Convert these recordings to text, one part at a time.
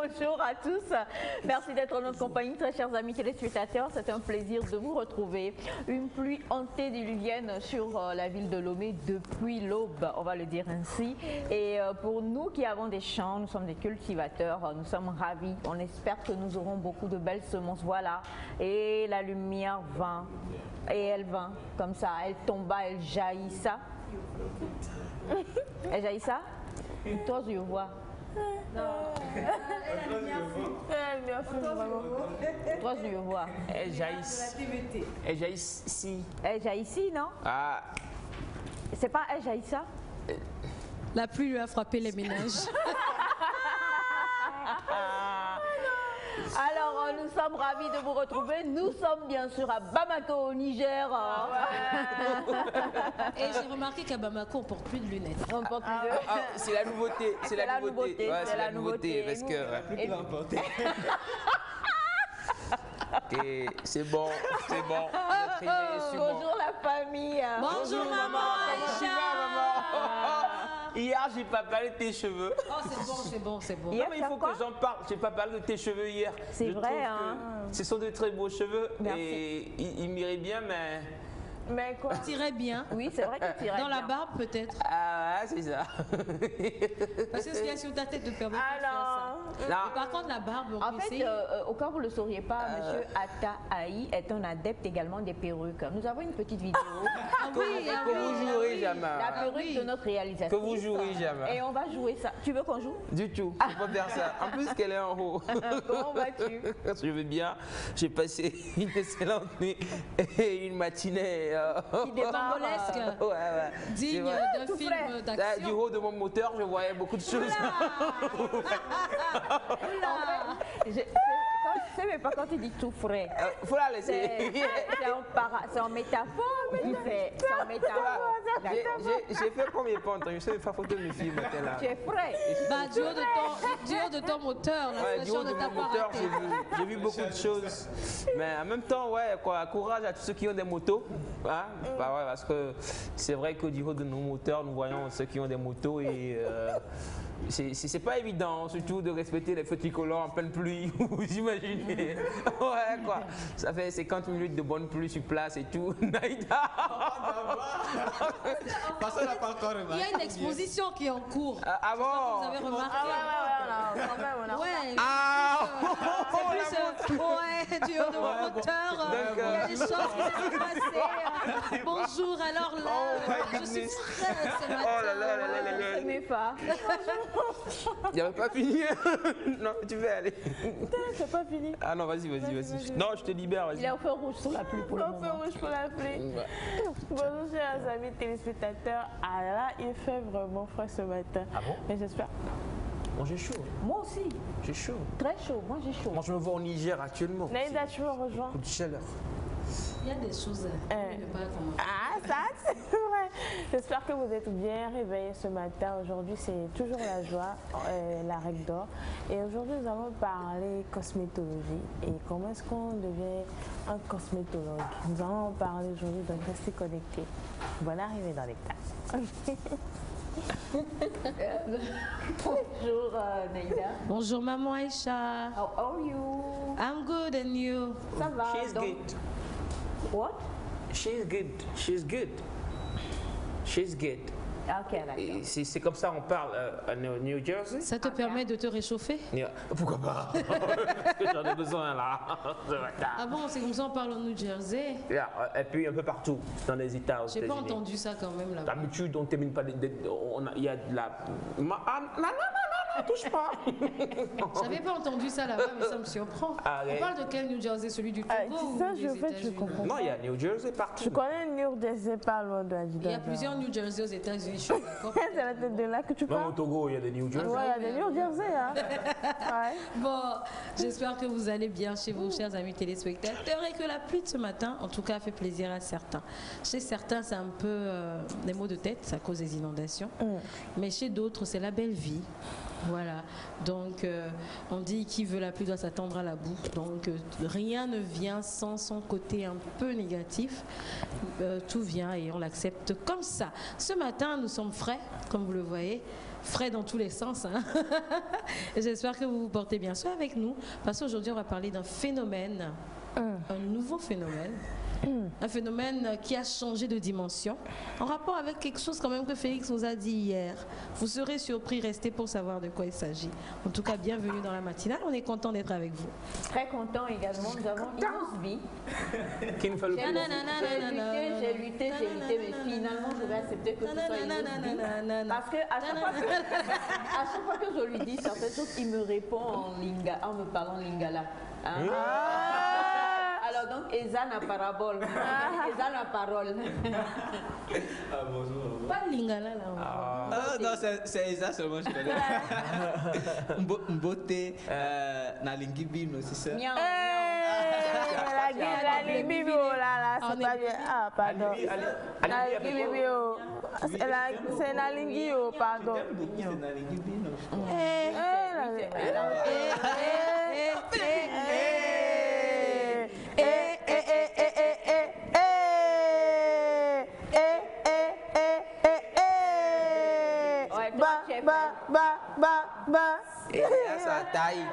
Bonjour à tous. Merci d'être en notre compagnie, très chers amis téléspectateurs. C'est un plaisir de vous retrouver. Une pluie antédiluvienne sur la ville de Lomé depuis l'aube, on va le dire ainsi. Et pour nous qui avons des champs, nous sommes des cultivateurs, nous sommes ravis. On espère que nous aurons beaucoup de belles semences. Voilà. Et la lumière vint. Et elle vint comme ça. Elle tomba, elle jaillissa. Elle jaillissa. Toi, je vois. Non. Toi, je vois. Elle jaillisse. Elle jaillisse ici. Elle jaillit, non? Ah. C'est pas elle jaillit ça? La pluie lui a frappé les ménages. Alors, nous sommes ravis de vous retrouver. Nous sommes bien sûr à Bamako, au Niger. Et j'ai remarqué qu'à Bamako, on porte plus de lunettes. On porte plus de... C'est la nouveauté. C'est la nouveauté. Ouais, c'est la nouveauté. Parce que. Et c'est bon, c'est bon. Bonjour la famille. Bonjour maman. Hier, j'ai pas parlé de tes cheveux. Oh, c'est bon. Non, mais il faut que j'en parle. J'ai pas parlé de tes cheveux hier. C'est vrai, hein. Ce sont de très beaux cheveux. Merci. Et ils m'iraient bien, mais. Mais quoi? Tirait bien. Oui, c'est vrai que tu irais Dans bien. la barbe peut-être. Ah, c'est ça. Parce que ce qu'il y a sur ta tête te permet de faire Alors, ça. Non. Et par contre, la barbe, on en peut fait, essayer. au cas où vous ne le sauriez pas, Monsieur Atta Aï est un adepte également des perruques. Nous avons une petite vidéo. Ah oui, Que vous jouerez jamais. La perruque oui. de notre réalisatrice. Que vous jouerez jamais. Et on va jouer ça. Tu veux qu'on joue? Du tout, je peux pas faire ça. En plus qu'elle est en haut. Comment vas-tu? Je vais bien. J'ai passé une excellente nuit et une matinée. Bambolesque. Ouais. Digne vrai. d'un Tout film frais. Du d'action. haut de mon moteur, je voyais beaucoup de choses. Je sais même pas quand tu dis tout frais. Faut la laisser. C'est en métaphore. C'est en métaphore. J'ai fait combien de temps? Je sais faire photo de mes filles matin là. Tu es frais. Bah, du haut de ton moteur, la Ouais, du haut station de ne t'a mon pas moteur, raté. j'ai vu beaucoup de choses. Mais en même temps, ouais, quoi, courage à tous ceux qui ont des motos. Hein? Bah ouais, parce que c'est vrai que du haut de nos moteurs, nous voyons ceux qui ont des motos et c'est pas évident, surtout de respecter les feux tricolores en pleine pluie, vous imaginez. Ouais, quoi. Ça fait 50 minutes de bonne pluie sur place et tout. Naïda. Il y a une exposition qui est en cours. Ah bon? Vous avez remarqué? Ouais. C'est plus, ouais, du haut de mon moteur. Il y a des choses qui se sont passées. Bonjour, alors là, je suis prête ce matin. Oh là là là là là là. C'est mes phares. Il n'y avait pas fini. Non, tu veux aller. C'est pas fini. Ah non, vas-y. Non, je te libère, Il vas-y. est au feu rouge sur la pluie pour le Au feu moment. rouge pour la pluie. Bonjour chers amis téléspectateurs. Ah là, il fait vraiment froid ce matin. Ah bon? Mais j'espère. Bon, j'ai chaud. Moi aussi. J'ai chaud. Très chaud. Moi, j'ai chaud. Moi, je me vois au Niger actuellement. Naïda, tu me rejoins? Coup de chaleur. Il y a des choses à ne pas commenter. Ah, ça, c'est vrai. J'espère que vous êtes bien réveillés ce matin. Aujourd'hui, c'est toujours la joie, la règle d'or. Et aujourd'hui, nous allons parler cosmétologie et comment est-ce qu'on devient un cosmétologue. Nous allons parler aujourd'hui de rester connecté. Bonne arrivée dans les classes. Bonjour, Naïda. Bonjour maman Aïcha. How are you? I'm good and you? Ça va? She's donc- good. What? She's good. Ok, d'accord. Et c'est comme ça on parle à New Jersey. Ça te permet de te réchauffer? Pourquoi pas? Parce que j'en ai besoin là. Ah bon, c'est comme ça on parle au New Jersey? Et puis un peu partout dans les États aux J'ai pas États-Unis. entendu ça quand même là. D'habitude, on ne termine pas. Il y a de la. Non, touche pas. J'avais pas entendu ça là-bas, mais ça me surprend. Ah, ouais. On parle de quel New Jersey? Celui du Togo ou ça, des je fais, je États-Unis? comprends. Non, il y a New Jersey partout. Je connais New Jersey, pas loin de la Il y a plusieurs New Jersey aux États-Unis, je suis d'accord. C'est la tête de là que tu Même au parles? Togo, il y a des New Jersey. Ouais, il y a des New Jersey, hein. Ouais. Bon, j'espère que vous allez bien chez vos chers amis téléspectateurs et que la pluie de ce matin, en tout cas, a fait plaisir à certains. Chez certains, c'est un peu des maux de tête à cause des inondations. Mais chez d'autres, c'est la belle vie. Voilà, donc on dit qui veut la pluie doit s'attendre à la boue, donc rien ne vient sans son côté un peu négatif, tout vient et on l'accepte comme ça. Ce matin nous sommes frais, comme vous le voyez, frais dans tous les sens, hein. J'espère que vous vous portez bien. Soyez avec nous, parce qu'aujourd'hui on va parler d'un phénomène, un nouveau phénomène. Un phénomène qui a changé de dimension, en rapport avec quelque chose quand même que Félix nous a dit hier. Vous serez surpris, restez pour savoir de quoi il s'agit. En tout cas, bienvenue dans la matinale, on est content d'être avec vous. Très content également, nous avons Inosbi. Qui nous fait le J'ai lutté, mais finalement je vais accepter que ce soit Inosbi. Parce que à chaque fois que je lui dis certaines choses, il me répond en me parlant lingala. Hein? Alors donc, Eza na parabole. Eza na parole. Bonjour. Pas de lingala là. Non, c'est Eza seulement, je connais. Beauté, na lingi bim aussi, ça. Miaou, La lingi bibio, là, c'est pas bien. Ah, pardon. La lingi bibio. C'est la lingi, pardon. C'est na lingi bim. Ça taille.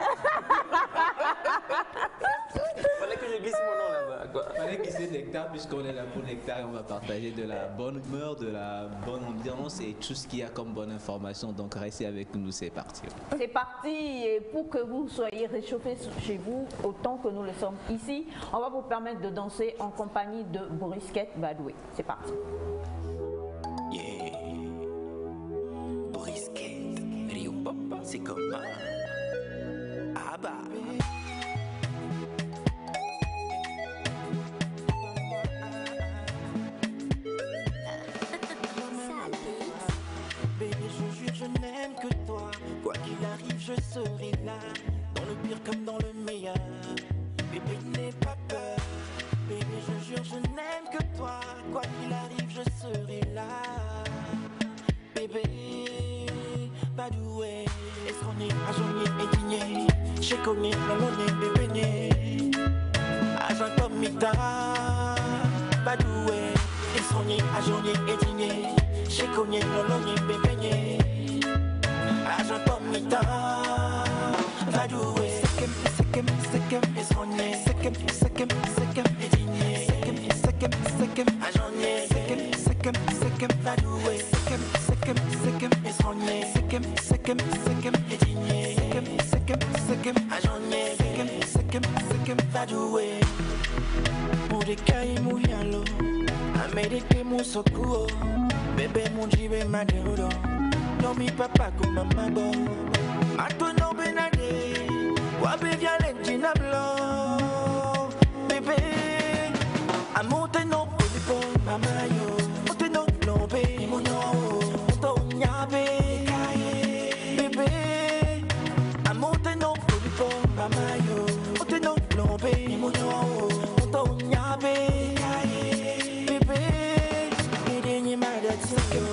Fallait que je glisse mon nom là-bas. Fallait glisser Nectar, puisqu'on est là pour Nectar et on va partager de la bonne humeur, de la bonne ambiance et tout ce qu'il y a comme bonne information. Donc restez avec nous, c'est parti. C'est parti, et pour que vous soyez réchauffés chez vous autant que nous le sommes ici, on va vous permettre de danser en compagnie de Brisket Badoué. C'est parti. Yeah, Brisket, Rio Papa, c'est comme un ah bah. Bébé, je jure, je n'aime que toi. Quoi qu'il arrive, je serai là. Dans le pire comme dans le meilleur. Bébé, n'aie pas peur. Bébé, je jure, je n'aime que toi. Quoi qu'il arrive, je serai là. Bébé, Badoué. Est-ce qu'on est à Joigné et Digné? J'ai connu l'ologné, bébé, né. Agent comme Mita. Badoué. Est-ce qu'on est à Joigné et Digné? J'ai connu l'ologné, bébé, né. Agent comme Mita. Badoué. Sekem, est-ce qu'on est? Sekem, et Digné. Sekem, agent né. Sekem, Badoué. Sekem, est-ce qu'on est? Sekem, et Digné. Sekem, agent né. Sekem, Badoué. Moudekai mouhialo. Amerike mousokuo. Bébé mounjibe madero. Nomi papa kuma mabo. Matono benade. Wabe viale jinablo. Bébé. Amote no polipo mamayo. Ote no lobe mono. Oto nyabe. Bébé. Amote no polipo mamayo. Ote no lobe mono. Oto nyabe. Bébé. Idenye madat sekem.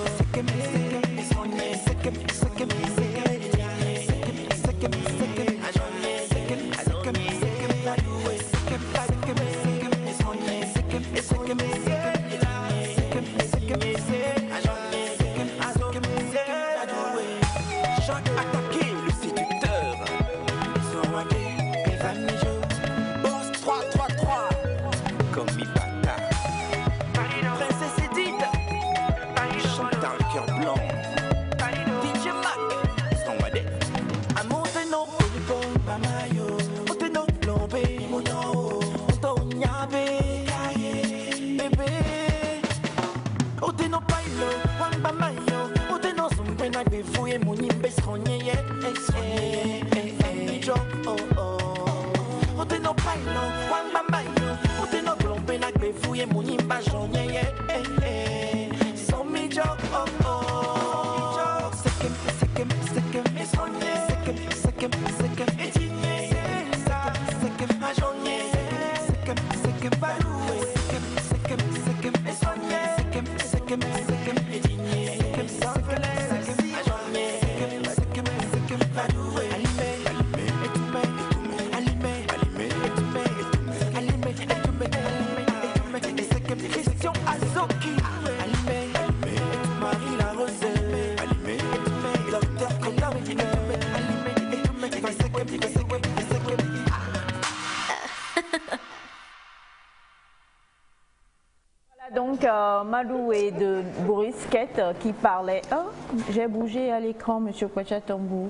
Madou et de Borisquette qui parlait. Oh, j'ai bougé à l'écran, Monsieur Kwachatambou,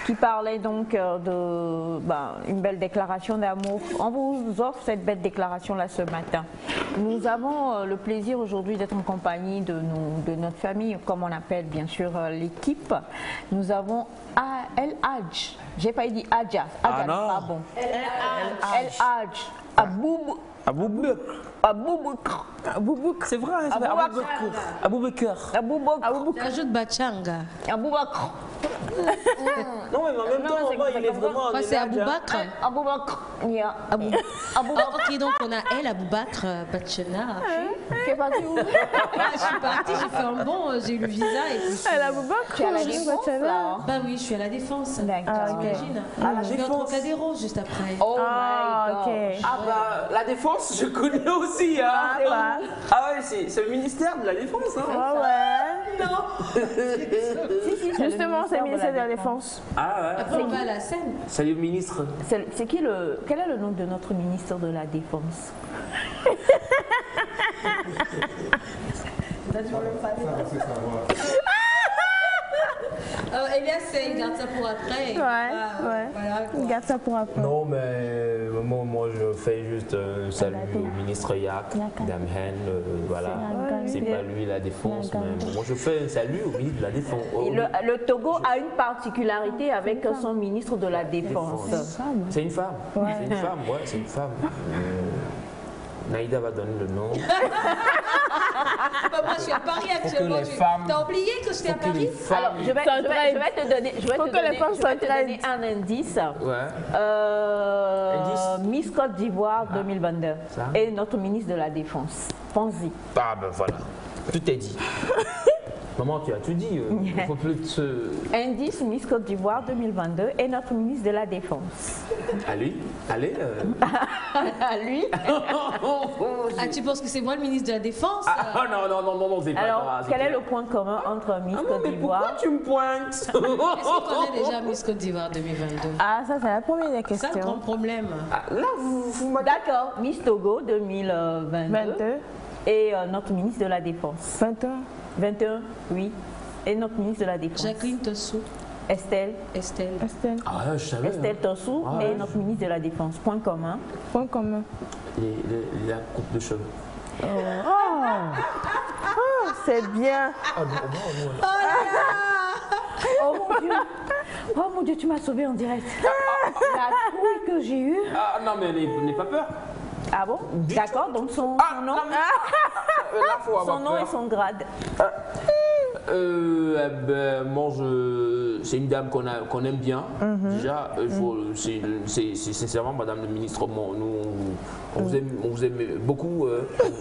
qui parlait donc de une belle déclaration d'amour. On vous offre cette belle déclaration là ce matin. Nous avons le plaisir aujourd'hui d'être en compagnie de notre famille, comme on appelle bien sûr l'équipe. Nous avons El Hadj. J'ai pas dit Adja. Adja, non. pas bon. El Hadj. Aboubakr. C'est vrai, c'est Aboubakr. Ajoute Bachanga. Aboubakr. Non, mais en même temps, il est vraiment. Moi, c'est Aboubakr. Aboubakr. Ok, donc on a El Aboubakr Bachana. Tu es parti où? Je suis partie, j'ai fait un bond, j'ai eu le visa et puis. Elle a Aboubakr. Tu es à la Défense là? Bah oui, je suis à la Défense. D'accord. T'imagines? Je vais au Trocadéro juste après. Oh Ah, my God. ok. Ah bah, la défense, je connais aussi. Hein. C'est vrai. Ah ouais, c'est le ministère de la Défense. Hein. Ah ouais. Si, Justement, c'est le ministère de la Défense. Ah ouais. Après, on va à la Seine. Salut ministre. C'est qui quel est le nom de notre ministre de la Défense? Elias, il garde ça pour après. Ouais. Voilà. Garde ça pour après. Non, mais moi je fais juste un salut au ministre Yak, Damhen, voilà. C'est pas lui la défense, mais moi je fais un salut au ministre de la défense. Et le Togo a une particularité avec son ministre de la Défense. C'est une femme. C'est une femme, ouais, c'est une femme. Naïda va donner le nom. Moi, je suis à Paris actuellement. T'as oublié que j'étais à Paris? Alors, je vais te donner un indice. Ouais. Miss Côte d'Ivoire 2022 Ça. et notre ministre de la Défense. Pense-y. Ah ben voilà, tout est dit. Maman, tu as tout dit. Il faut plus de se... Indice Miss Côte d'Ivoire 2022 et notre ministre de la Défense. Allez. À lui. Ah, tu penses que c'est moi le ministre de la Défense? Ah non, c'est pas Alors, grave. quel est le point commun entre Miss Côte Mais pourquoi d'Ivoire? tu me pointes? Est-ce qu'on connaît déjà Miss Côte d'Ivoire 2022? Ah, ça, c'est la première des C'est ça le grand questions. problème. Là, vous m'avez. D'accord, Miss Togo 2022 22, et notre ministre de la Défense. 21. 21, oui. Et notre ministre de la Défense. Jacqueline Tossou, Estelle Estelle. Estelle. Ah ouais, je savais. Estelle Tossou Ah et ouais. notre ministre de la Défense. Point commun. Point commun. La coupe de cheveux. C'est bien. Oh mon Dieu! Oh mon Dieu, tu m'as sauvé en direct. La trouille que j'ai eue. Ah non, mais n'aie pas peur. Ah bon? D'accord, donc son nom, Là, faut avoir son nom et peur. son grade. Moi, c'est une dame qu'on aime bien. Déjà, c'est sincèrement, Madame le ministre, on vous aime beaucoup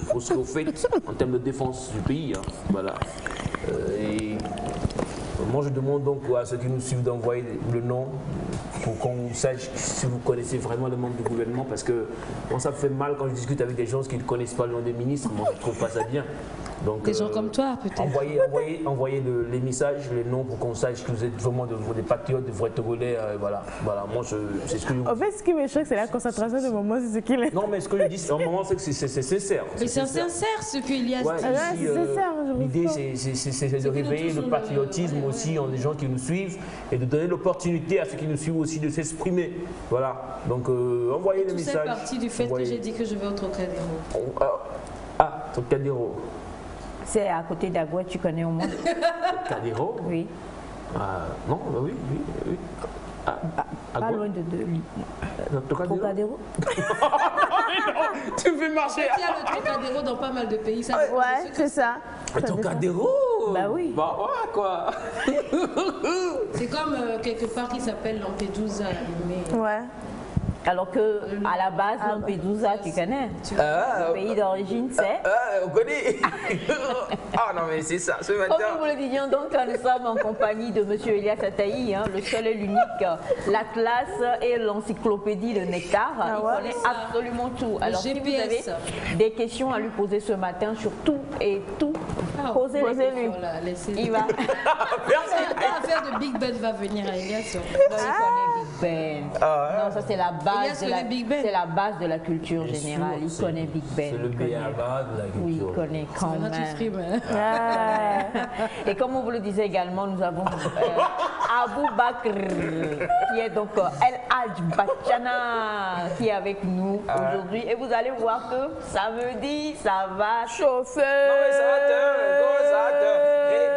pour ce que vous faites en termes de défense du pays. Hein. Voilà. Et moi, je demande donc à ceux qui nous suivent d'envoyer le nom pour qu'on sache si vous connaissez vraiment le membres du gouvernement, parce que moi, ça me fait mal quand je discute avec des gens qui ne connaissent pas le nom des ministres. Moi, je ne trouve pas ça bien. Donc, Des gens comme toi, peut-être. envoyez les messages, les noms pour qu'on sache que vous êtes vraiment des patriotes, des vrais Togolais. Voilà, moi, c'est ce que je... En fait, ce qui me choque, c'est la concentration de Momo, c'est ce qu'il est. Non, mais ce que je dis, en moment, c'est que c'est sincère. Mais c'est sincère ce qu'Elias Ouais, dit. ici, c'est sincère, je l'idée, reçois. c'est de réveiller le patriotisme aussi en des gens qui nous suivent et de donner l'opportunité à ceux qui nous suivent aussi de s'exprimer. Voilà, donc envoyez les Tout messages. c'est parti du fait que j'ai dit que je vais au Trocadéro. Trocadéro. C'est à côté d'Agouet, tu connais au moins. Trocadéro. Oui. Non, oui. Pas loin de lui. Trocadéro. Trocadéro. Tu me fais marcher. Il y a le Trocadéro dans pas mal de pays. Ça dépend de Ouais, ceux que c'est ça. Trocadéro. Bah oui. Bah ouais, quoi. C'est comme quelque part qui s'appelle Lampedusa. Mais... Ouais. Alors que à la base, Lampedusa, tu connais. Le pays d'origine, c'est. On connaît. Ah non, mais c'est ça, ce Comme matin. nous vous le disions, donc nous sommes en compagnie de M. Elias Ataï, le seul et l'unique, l'Atlas et l'encyclopédie de Nectar. Il connaît absolument tout. Alors si vous avez des questions à lui poser ce matin sur tout et tout, posez-les. Voilà, laissez-le. Il va. Merci. L'affaire de Big Ben va venir à Elias. Il connaît Big Ben. Ah, Non, ça c'est la base de la, connaît Big Ben. c'est la base de la culture générale. Il connaît Big Ben. C'est le il connaît. BABA de la culture. Oui, il connaît quand Maintenant, tu même. frimes, hein. Ah. Et comme on vous le disait également, nous avons Abou Bakr, qui est donc El Hadj Bachana, qui est avec nous aujourd'hui. Et vous allez voir que samedi, ça va chauffer. Non, mais ça va te, ça va te. Et,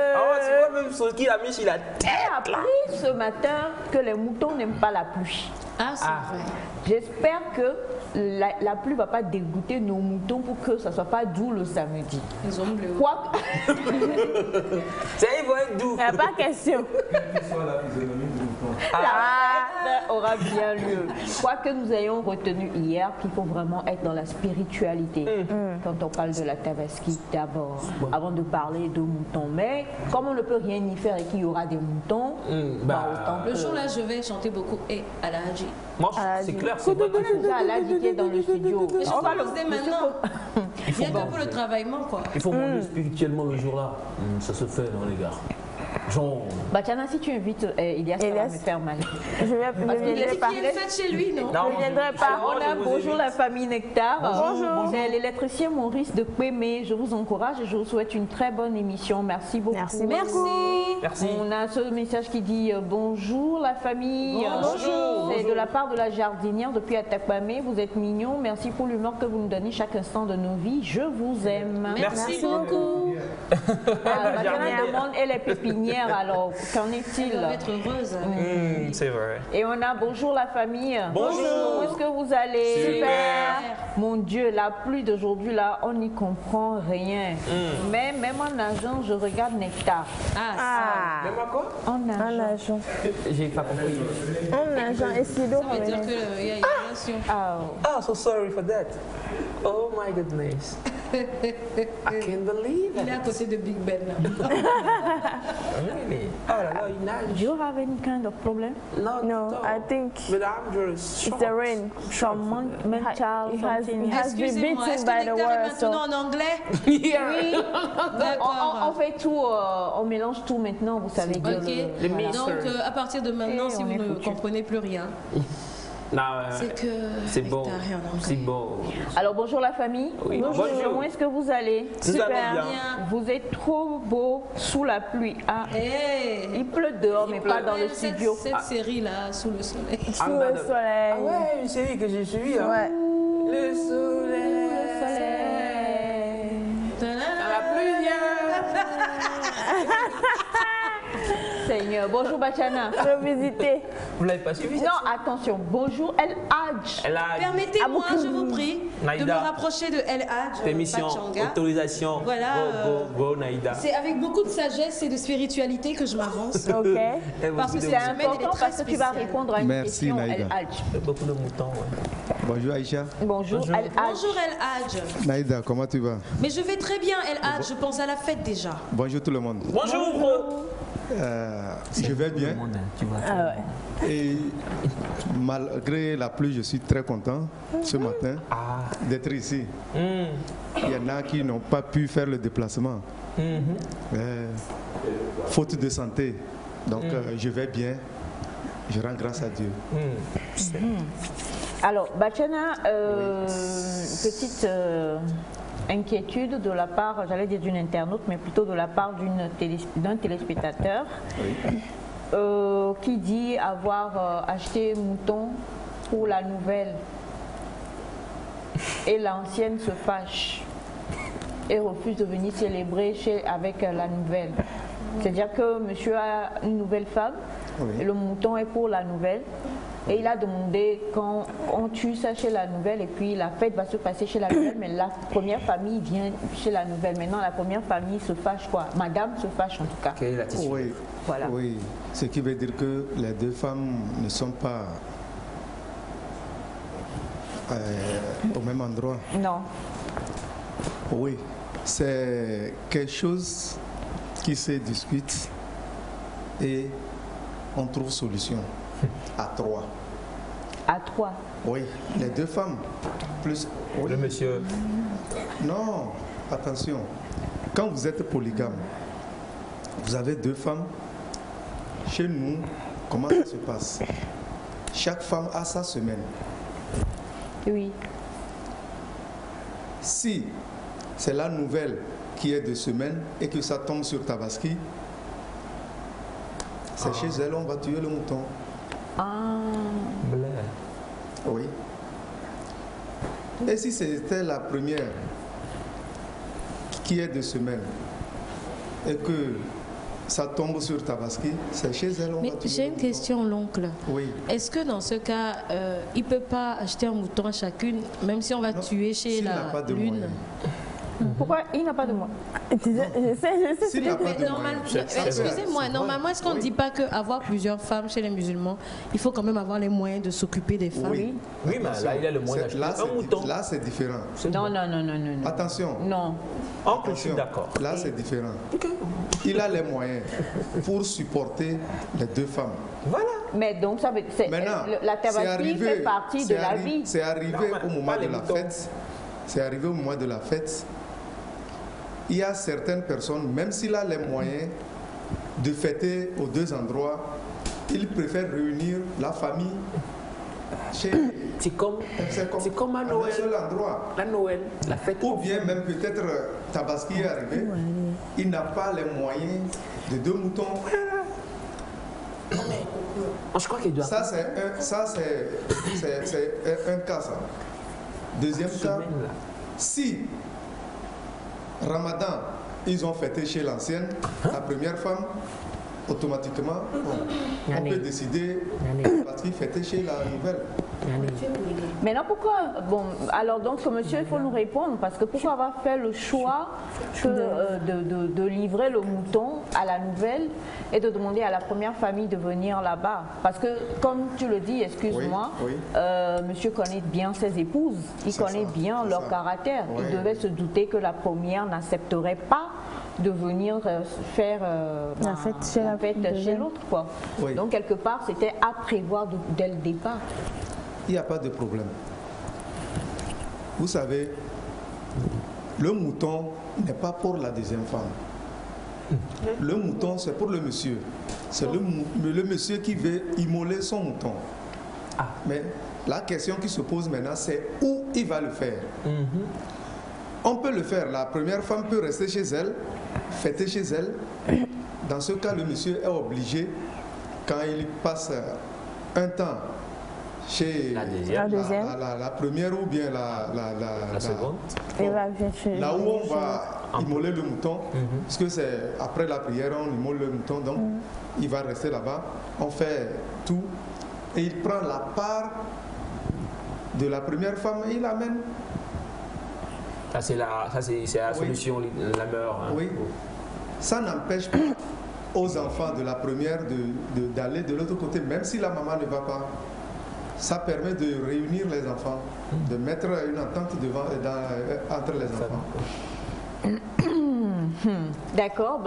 tu vois même ce qu'il a mis sur la tête. J'ai appris ce matin que les moutons n'aiment pas la pluie. Ah, c'est vrai. J'espère que la pluie ne va pas dégoûter nos moutons pour que ça ne soit pas doux le samedi. Ils ont bleu. Quoi Ça, ils vont être doux. Il n'y a pas question. la fête aura bien lieu. Quoi que nous ayons retenu hier, qu'il faut vraiment être dans la spiritualité. Quand on parle de la Tabaski d'abord, avant de parler de moutons. Mais comme on ne peut rien y faire et qu'il y aura des moutons, autant Le que- jour-là, je vais chanter beaucoup. Et à la Haji. Moi, c'est clair, c'est vrai. Déjà, là, qui est dans le studio. Mais je On va commence dès maintenant. Rien que pour le travaillement, quoi. Il faut manger spirituellement le jour-là. Ça se fait, non, les gars. Genre. Bachana, si tu invites Elias, ça va me Elias. faire mal. Je ne Il viendrai a dit pas. qu'il y a une fête chez lui, non? Je ne viendrai pas. Alors, on a bonjour la famille Nectar. Bonjour. C'est l'électricien Maurice de Pémé. Je vous encourage et je vous souhaite une très bonne émission. Merci beaucoup. Merci. Merci. On a ce message qui dit bonjour la famille. Bonjour. C'est de la part de la jardinière depuis Atakpamé. Vous êtes mignons. Merci pour l'humour que vous nous donnez chaque instant de nos vies. Je vous aime. Merci beaucoup. Bachana demande et les pépinières. Alors, qu'en est-il? Elle va être heureuse. C'est vrai. Et on a bonjour la famille. Bonjour. Où est-ce que vous allez? Super. Mon Dieu, la pluie d'aujourd'hui là, on n'y comprend rien. Mais même en nageant, je regarde Nectar. Ah. Même à quoi? En En nageant. nageant. J'ai pas compris. En nageant. Et si l'eau Ça veut dire revenait. qu'il y a une relation. Ah, Oh, so sorry for that. Oh my goodness. I can't believe Il est à it. côté de Big Ben. Là. Really? Oh là là, il nage. do you have any kind of problem? No, I think But I'm just it's the rain. Some mental He has something? been Excusez-moi, beaten est-ce by que the Nectar est world. So. maintenant en anglais? Oui. On D'accord. fait tout, on mélange tout maintenant, vous savez. que Ok. Le voilà. mix. Donc, à partir de maintenant, Et si on vous est ne foutu. comprenez plus rien, Non, c'est que c'est beau. Nectar est en C'est anglais. beau. Alors bonjour la famille. Oui. Bonjour. Bonjour. Comment est-ce que vous allez? Nous allons Super bien. bien. Vous êtes trop beau sous la pluie. Ah, Hey. il pleut dehors, mais pas dans le studio. Cette série-là, sous le soleil. Sous le soleil. Ah ouais, une série que j'ai suivie. Hein. Ouais. Le soleil. La pluie vient. Seigneur, bonjour Bachana. Revisiter. Vous l'avez pas suivi? Non, attention, bonjour El Hadj. Elle a Permettez-moi, je vous prie, de Naïda. me rapprocher de El Hadj permission, Bachanga. autorisation. Voilà, Go, Naïda. C'est avec beaucoup de sagesse et de spiritualité que je m'avance. Ok. Parce que C'est cette semaine, elle est important très parce que tu vas spéciale. répondre à une Merci, question Naïda. El Hadj. Beaucoup de moutons, ouais. Bonjour Aïcha. Bonjour El Hadj. Bonjour El Hadj. Naïda, comment tu vas? Mais je vais très bien El Hadj, je pense à la fête déjà. Bonjour tout le monde. Bonjour, bro. Je vais bien. Ah ouais. Et malgré la pluie, je suis très content ce matin d'être ici. Il y en a qui n'ont pas pu faire le déplacement. Faute de santé. Donc je vais bien. Je rends grâce à Dieu. Alors, Bachana, petite inquiétude de la part, j'allais dire d'une internaute, mais plutôt de la part d'un téléspectateur qui dit avoir acheté mouton pour la nouvelle. Et l'ancienne se fâche et refuse de venir célébrer avec la nouvelle. C'est-à-dire que monsieur a une nouvelle femme, Oui. et le mouton est pour la nouvelle. Et il a demandé quand on tue ça chez la nouvelle et puis la fête va se passer chez la nouvelle, mais la première famille vient chez la nouvelle. Maintenant, la première famille se fâche quoi? Madame se fâche en tout cas. Quelle est l'attitude? Oui. Voilà. Oui. Ce qui veut dire que les deux femmes ne sont pas au même endroit. Non. Oui. C'est quelque chose qui se discute et on trouve solution à trois. À 3. Oui, les deux femmes plus. Oui. Le monsieur. Non, attention. Quand vous êtes polygame, vous avez deux femmes. Chez nous, comment ça se passe? chaque femme a sa semaine. Oui. Si c'est la nouvelle qui est de semaine et que ça tombe sur Tabaski, c'est chez elle, on va tuer le mouton. Ah. Oui. Et si c'était la première qui est de semaine et que ça tombe sur Tabaski, c'est chez elle, on Mais va tuer j'ai le une mouton. question, l'oncle. Oui. Est-ce que dans ce cas, il ne peut pas acheter un mouton à chacune, même si on va Non, tuer chez s'il n'a la pas de lune? moyens. Pourquoi il n'a pas de moi? Je sais. S'il n'a pas de Normal- moyens. Excusez-moi, C'est normalement, est-ce qu'on ne oui. dit pas qu'avoir plusieurs femmes chez les musulmans, il faut quand même avoir les moyens de s'occuper des femmes? Oui. Oui, mais là, il a le moyen d'acheter Là, un mouton. Là, c'est différent. Non, non, non, non, non. Attention. Non. Oncle, je suis Attention. d'accord. Là, c'est différent. Il a les moyens pour supporter les deux femmes. Voilà. Mais donc, ça veut Maintenant, la c'est tabaski arrivé- fait partie de c'est la arri- vie. C'est arrivé Normal, au moment pas de les la moutons. fête. C'est arrivé au moment de la fête. Il y a certaines personnes, même s'il a les moyens de fêter aux deux endroits, il préfère réunir la famille chez C'est comme à un Noël. seul endroit. À Noël, la fête. Ou bien même peut-être Tabaski est arrivé, il n'a pas les moyens de deux moutons. Je crois qu'il doit. Ça, c'est un cas, ça. Deuxième cas, Semaine, là. si Ramadan, ils ont fêté chez l'ancienne, la première femme, automatiquement, on peut décider de fêter chez la nouvelle. Maintenant, pourquoi? Bon, alors donc, monsieur, il faut nous répondre, parce que pourquoi avoir fait le choix de livrer le mouton à la nouvelle et de demander à la première famille de venir là-bas? Parce que, comme tu le dis, excuse-moi, Oui, oui. monsieur connaît bien ses épouses, il C'est connaît ça, bien c'est leur ça. caractère. Oui. Il devait se douter que la première n'accepterait pas de venir faire La fête chez la fête chez deuxième. l'autre, quoi. Oui. Donc, quelque part, c'était à prévoir dès le départ. Il n'y a pas de problème. Vous savez, le mouton n'est pas pour la deuxième femme. Le mouton, c'est pour le monsieur. C'est le monsieur qui veut immoler son mouton. Mais la question qui se pose maintenant, c'est où il va le faire. On peut le faire. La première femme peut rester chez elle, fêter chez elle. Dans ce cas, le monsieur est obligé, quand il passe un temps chez La deuxième. la première ou bien La seconde. Il va bien chez- là où on va immoler le mouton, parce que c'est après la prière, on immole le mouton, donc il va rester là-bas, on fait tout, et il prend la part de la première femme et il l'amène. Ça, c'est la Oui. solution, la meilleure. Hein. Oui. Ça n'empêche pas aux enfants de la première d'aller de l'autre côté, même si la maman ne va pas. Ça permet de réunir les enfants, de mettre une entente entre les enfants. D'accord,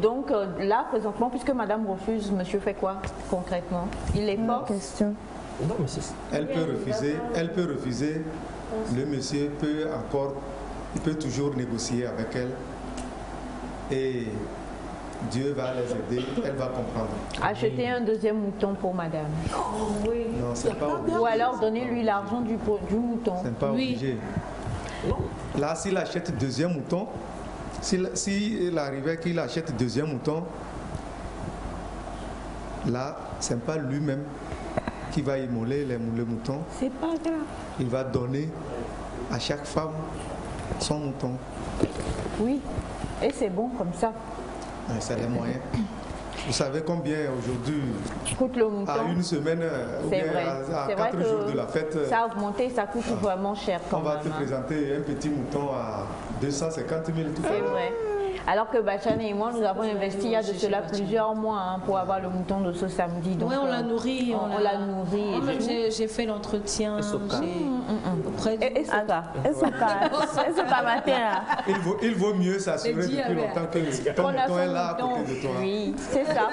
donc là présentement, puisque madame refuse, monsieur fait quoi concrètement? Il les force? Question. Non, mais c'est. Elle peut refuser, le monsieur peut il peut toujours négocier avec elle et Dieu va les aider, elle va comprendre. Acheter un deuxième mouton pour madame. Non, c'est pas obligé. Ou alors donner-lui l'argent du mouton. C'est pas Oui. obligé. Là, s'il achète deuxième mouton, s'il arrivait qu'il achète deuxième mouton, là, c'est pas lui-même qui va immoler le mouton. C'est pas grave. Il va donner à chaque femme son mouton. Oui, et c'est bon comme ça. Ouais, c'est les moyens. Vous savez combien aujourd'hui, Coûte le mouton. à une semaine ou C'est bien vrai. à C'est vrai 4 jours de la fête, ça a augmenté, ça coûte vraiment cher quand on va même. te hein. présenter un petit mouton à 250 000 tout C'est vrai. Alors que Bachane et moi, nous avons investi il y a de cela plusieurs mois hein, pour avoir le mouton de ce samedi. Donc, Oui, on l'a nourri. on l'a nourri. et Moi-même, tout. j'ai fait l'entretien auprès du... Et ça va. Et ce pas matin là. Il vaut mieux s'assurer Mais dis depuis avec. longtemps que ton On a mouton son est là à mouton. côté de toi. Oui, c'est ça.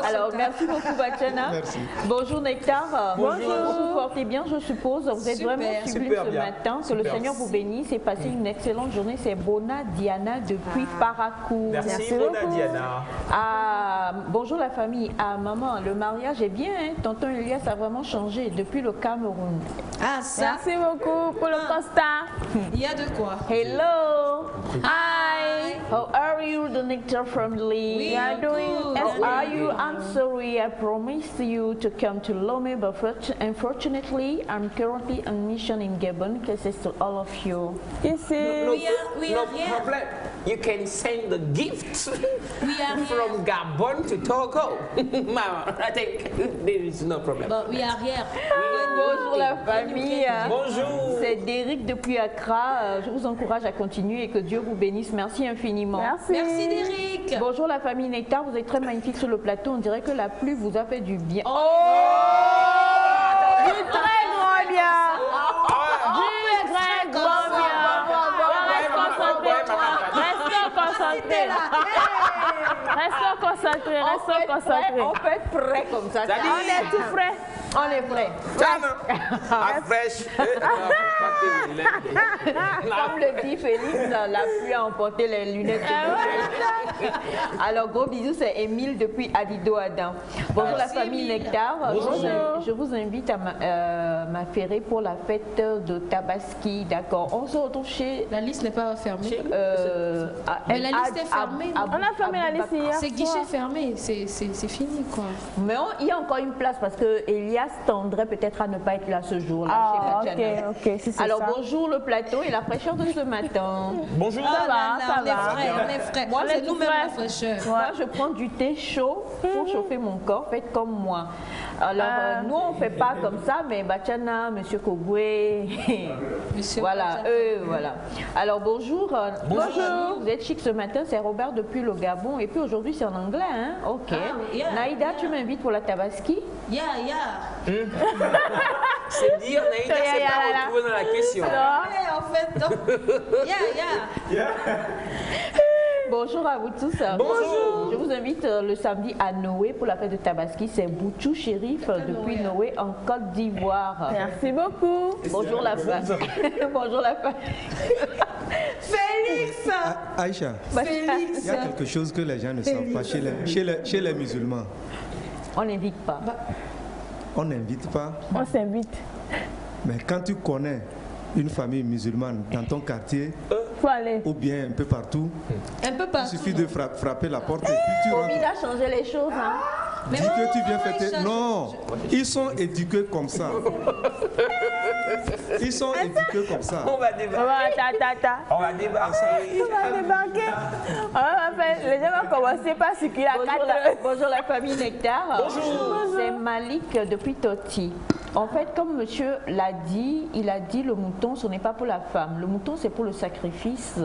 Alors, merci beaucoup, Bachana. Merci. Bonjour, Nectar. Bonjour. Vous vous portez bien, je suppose. Vous êtes Super. vraiment sublime Super ce bien. matin. Que le Super. Seigneur vous bénisse et passez une excellente journée. C'est Bona Diana depuis Para Bakou. Merci beaucoup. Diana. Ah, bonjour la famille. Ah maman, le mariage est bien. Hein? Tonton Elias a vraiment changé depuis le Cameroun. Ah ça, Merci beaucoup pour le constat. il y a de quoi. Hello. Hi. How are you, the nectar family? We are doing How are you? I'm sorry, I promised you to come to Lomé, but unfortunately, I'm currently on mission in Gabon. Kisses to all of you. Ici. We No are here. problem. You can send the gifts We are here. from Gabon to Togo. Mama, I think there is no problem. But we are here. Bonjour la famille. Bonjour. C'est Derek depuis Accra. Je vous encourage à continuer et que Dieu vous bénisse. Merci infiniment. Merci. Merci Derek. Bonjour la famille Nectar, vous êtes très magnifique sur le plateau. On dirait que la pluie vous a fait du bien. Oh, Du très grand bien. Du très grand bien. Restons concentrés. Restons concentrés. On peut être prêt comme ça. Ça dit- On est tout frais. On est prêt. À fraîche. Comme le dit Félix, la pluie a emporté les lunettes. Alors gros bisous, c'est Émile depuis Adido Adam. Bonjour la Merci, famille Émile. Nectar. Bonjour. Je vous invite à m'affairer pour la fête de Tabaski. D'accord. On se retrouve chez. La liste n'est pas fermée. Mais la liste est fermée, non? On a fermé la liste hier. C'est guichet fermé, c'est fini quoi. Mais il y a encore une place parce que Elias tendrait peut-être à ne pas être là ce jour-là. Ah, chez Bachana. ok, si c'est Alors ça. bonjour le plateau et la fraîcheur de ce matin. Bonjour. Ah là là, ça on est va. frais, on est frais. Moi, C'est c'est nous-mêmes frais. la fraîcheur. Moi, je prends du thé chaud pour chauffer mon corps. Faites comme moi. Alors, nous, on ne fait pas comme ça, mais Bachana, Monsieur Kogwe, Monsieur voilà, Bachana. voilà. Alors, bonjour. Bonjour. Vous êtes chic ce matin, c'est Robert depuis le Gabon. Et puis aujourd'hui, c'est en anglais, hein? Ok. yeah. Naïda, tu m'invites pour la Tabaski? Yeah. C'est dire, Naïda, c'est pas retrouvé dans la question. Ouais, en fait, non. Yeah. Bonjour à vous tous. Bonjour. Je vous invite le samedi à Noé pour la fête de Tabaski. C'est Bouchou Chérif depuis Noé en Côte d'Ivoire. Merci beaucoup. Bonjour la famille. Bonjour la famille. Félix. Aïcha, Félix. il y a quelque chose que les gens ne savent pas chez les musulmans. On n'invite pas. On n'invite pas, On s'invite. mais quand tu connais une famille musulmane dans ton quartier Faut aller. ou bien un peu partout, Un peu il partout. suffit de frapper la porte et puis tu rentres. Covid a changé les choses. Hein. Mais Dis que tu viens ouais, fêter. ça- Non, ils sont éduqués comme ça. Ils sont éduqués comme ça. On va débarquer. On va On va débarquer. débarquer. On va faire. Les gens vont commencer par circuler à Bonjour 4 la, bonjour la famille Nectar. Bonjour. C'est Malik depuis Toti. En fait, comme monsieur l'a dit, il a dit le mouton, ce n'est pas pour la femme. Le mouton, c'est pour le sacrifice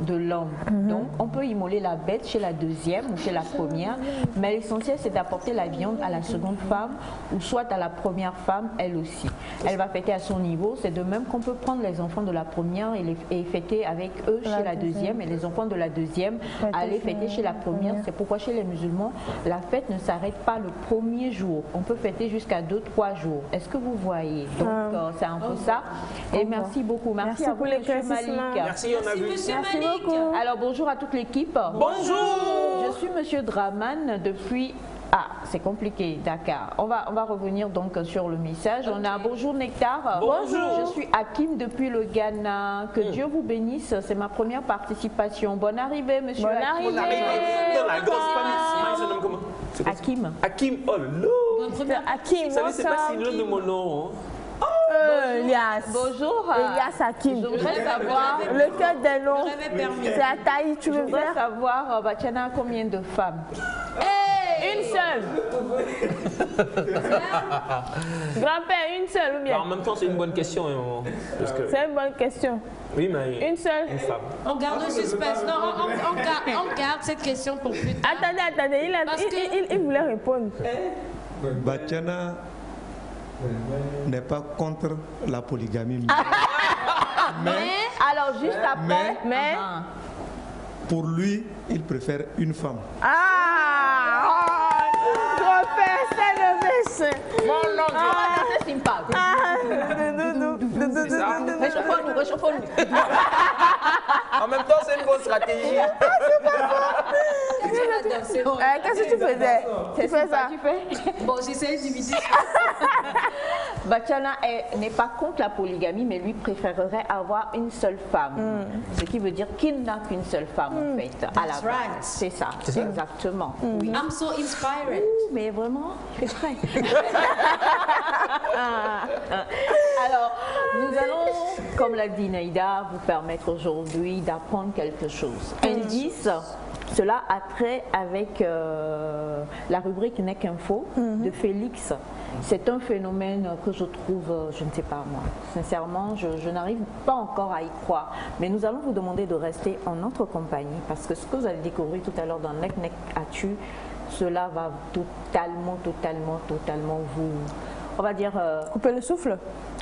de l'homme. Donc, on peut immoler la bête chez la deuxième ou chez la première, mais l'essentiel, c'est d'apporter la viande à la seconde femme ou soit à la première femme, elle aussi. Elle va fêter à son niveau. C'est de même qu'on peut prendre les enfants de la première et fêter avec eux chez la deuxième et les enfants de la deuxième aller fêter chez la première. C'est pourquoi chez les musulmans, la fête ne s'arrête pas le premier jour. On peut fêter jusqu'à 2-3 jours. Est-ce que vous voyez? Donc, c'est un peu ça. Et merci beaucoup. Merci à vous, pour monsieur l'éclaircissement. Malik. Merci, on a vu. Monsieur Merci Malik. beaucoup. Alors, bonjour à toute l'équipe. Bonjour. Je suis monsieur Draman depuis... Ah, c'est compliqué, Dakar. On va revenir donc sur le message. On a bonjour Nectar. Bonjour. Je suis Hakim depuis le Ghana. Que Dieu vous bénisse. C'est ma première participation. Bonne arrivée, monsieur Bonne Hakim. arrivée. Dans la grosse famille. Comment il se nomme comment? C'est quoi ça? Hakim. Hakim. Oh là. Bonne première. Hakim, Vous savez, c'est pas bonsoir. si loin de mon nom. Hein. Elias. Bonjour. Elias Hakim. Je voudrais savoir... Le cœur des noms. Le rêve est permis. C'est à taille, tu Je veux voudrais faire savoir, Bachana a combien de femmes? une seule. Grand-père, une seule ou Bah, bien? en même temps, c'est une bonne question. Hein, parce que... C'est une bonne question. Oui, mais Une seule. une femme. On garde le suspense. Non, on garde cette question pour plus tard. Attendez, Parce que- il voulait répondre. Bachana n'est pas contre la polygamie. Mais Alors, juste après... Mais- Ah. pour lui, il préfère une femme. Grand-père, c'est le méchant. Ah, c'est sympa. C'est ça. Réchauffons-nous, réchauffons-nous. En même temps, c'est une bonne stratégie. Qu'est-ce que tu faisais? Tu fais ça? Tu fais? Bon, j'essaie d'imiter. Batiana n'est pas contre la polygamie, mais lui préférerait avoir une seule femme. Ce qui veut dire qu'il n'a qu'une seule femme, en fait. À la That's base. right. C'est ça, exactement. Oui. I'm so inspired. Mais vraiment, je fais prêt. Alors, nous allons, comme l'a dit Naïda, vous permettre aujourd'hui d'apprendre quelque chose. Indice, cela a trait avec la rubrique Nek Info de Félix. C'est un phénomène que je trouve, je ne sais pas moi, sincèrement, je n'arrive pas encore à y croire. Mais nous allons vous demander de rester en notre compagnie parce que ce que vous allez découvrir tout à l'heure dans Nek Nek Atu, cela va totalement vous, on va dire... Couper le souffle?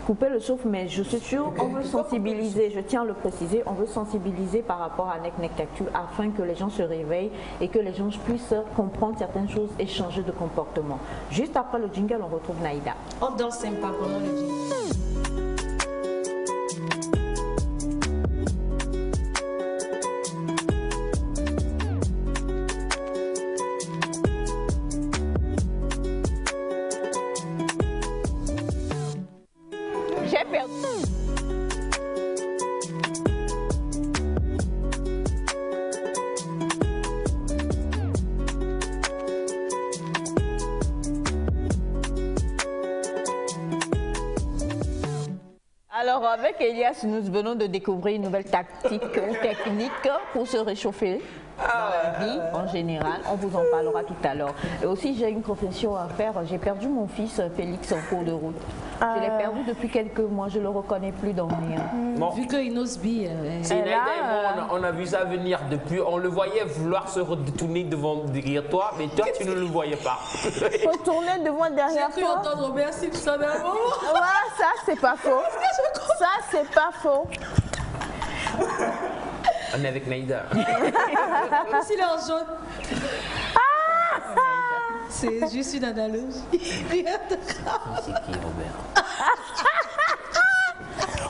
Couper le souffle, mais je suis sûre, on veut sensibiliser, je tiens à le préciser, on veut sensibiliser par rapport à Nek Nek Actu afin que les gens se réveillent et que les gens puissent comprendre certaines choses et changer de comportement. Juste après le jingle, on retrouve Naïda. On danse sympa pendant le jingle. J'ai perdu. Alors, avec Elias, nous venons de découvrir une nouvelle tactique ou technique pour se réchauffer dans la vie en général. On vous en parlera tout à l'heure. Et aussi, j'ai une confession à faire. J'ai perdu mon fils Félix en cours de route. Je l'ai perdu depuis quelques mois. Je ne le reconnais plus dormir. Bon. Vu que Inosbi... C'est Naïda et moi, on a vu ça venir depuis. On le voyait vouloir se retourner derrière toi, mais toi, tu ne le voyais pas. Retourner devant derrière J'ai cru toi. entendre Robert Simpson avant. Ouais, ça, c'est pas faux. Ça, c'est pas faux. On est avec Naïda. Comme s'il est en jaune. C'est juste une analogie. Rien de grave. C'est qui, Robert?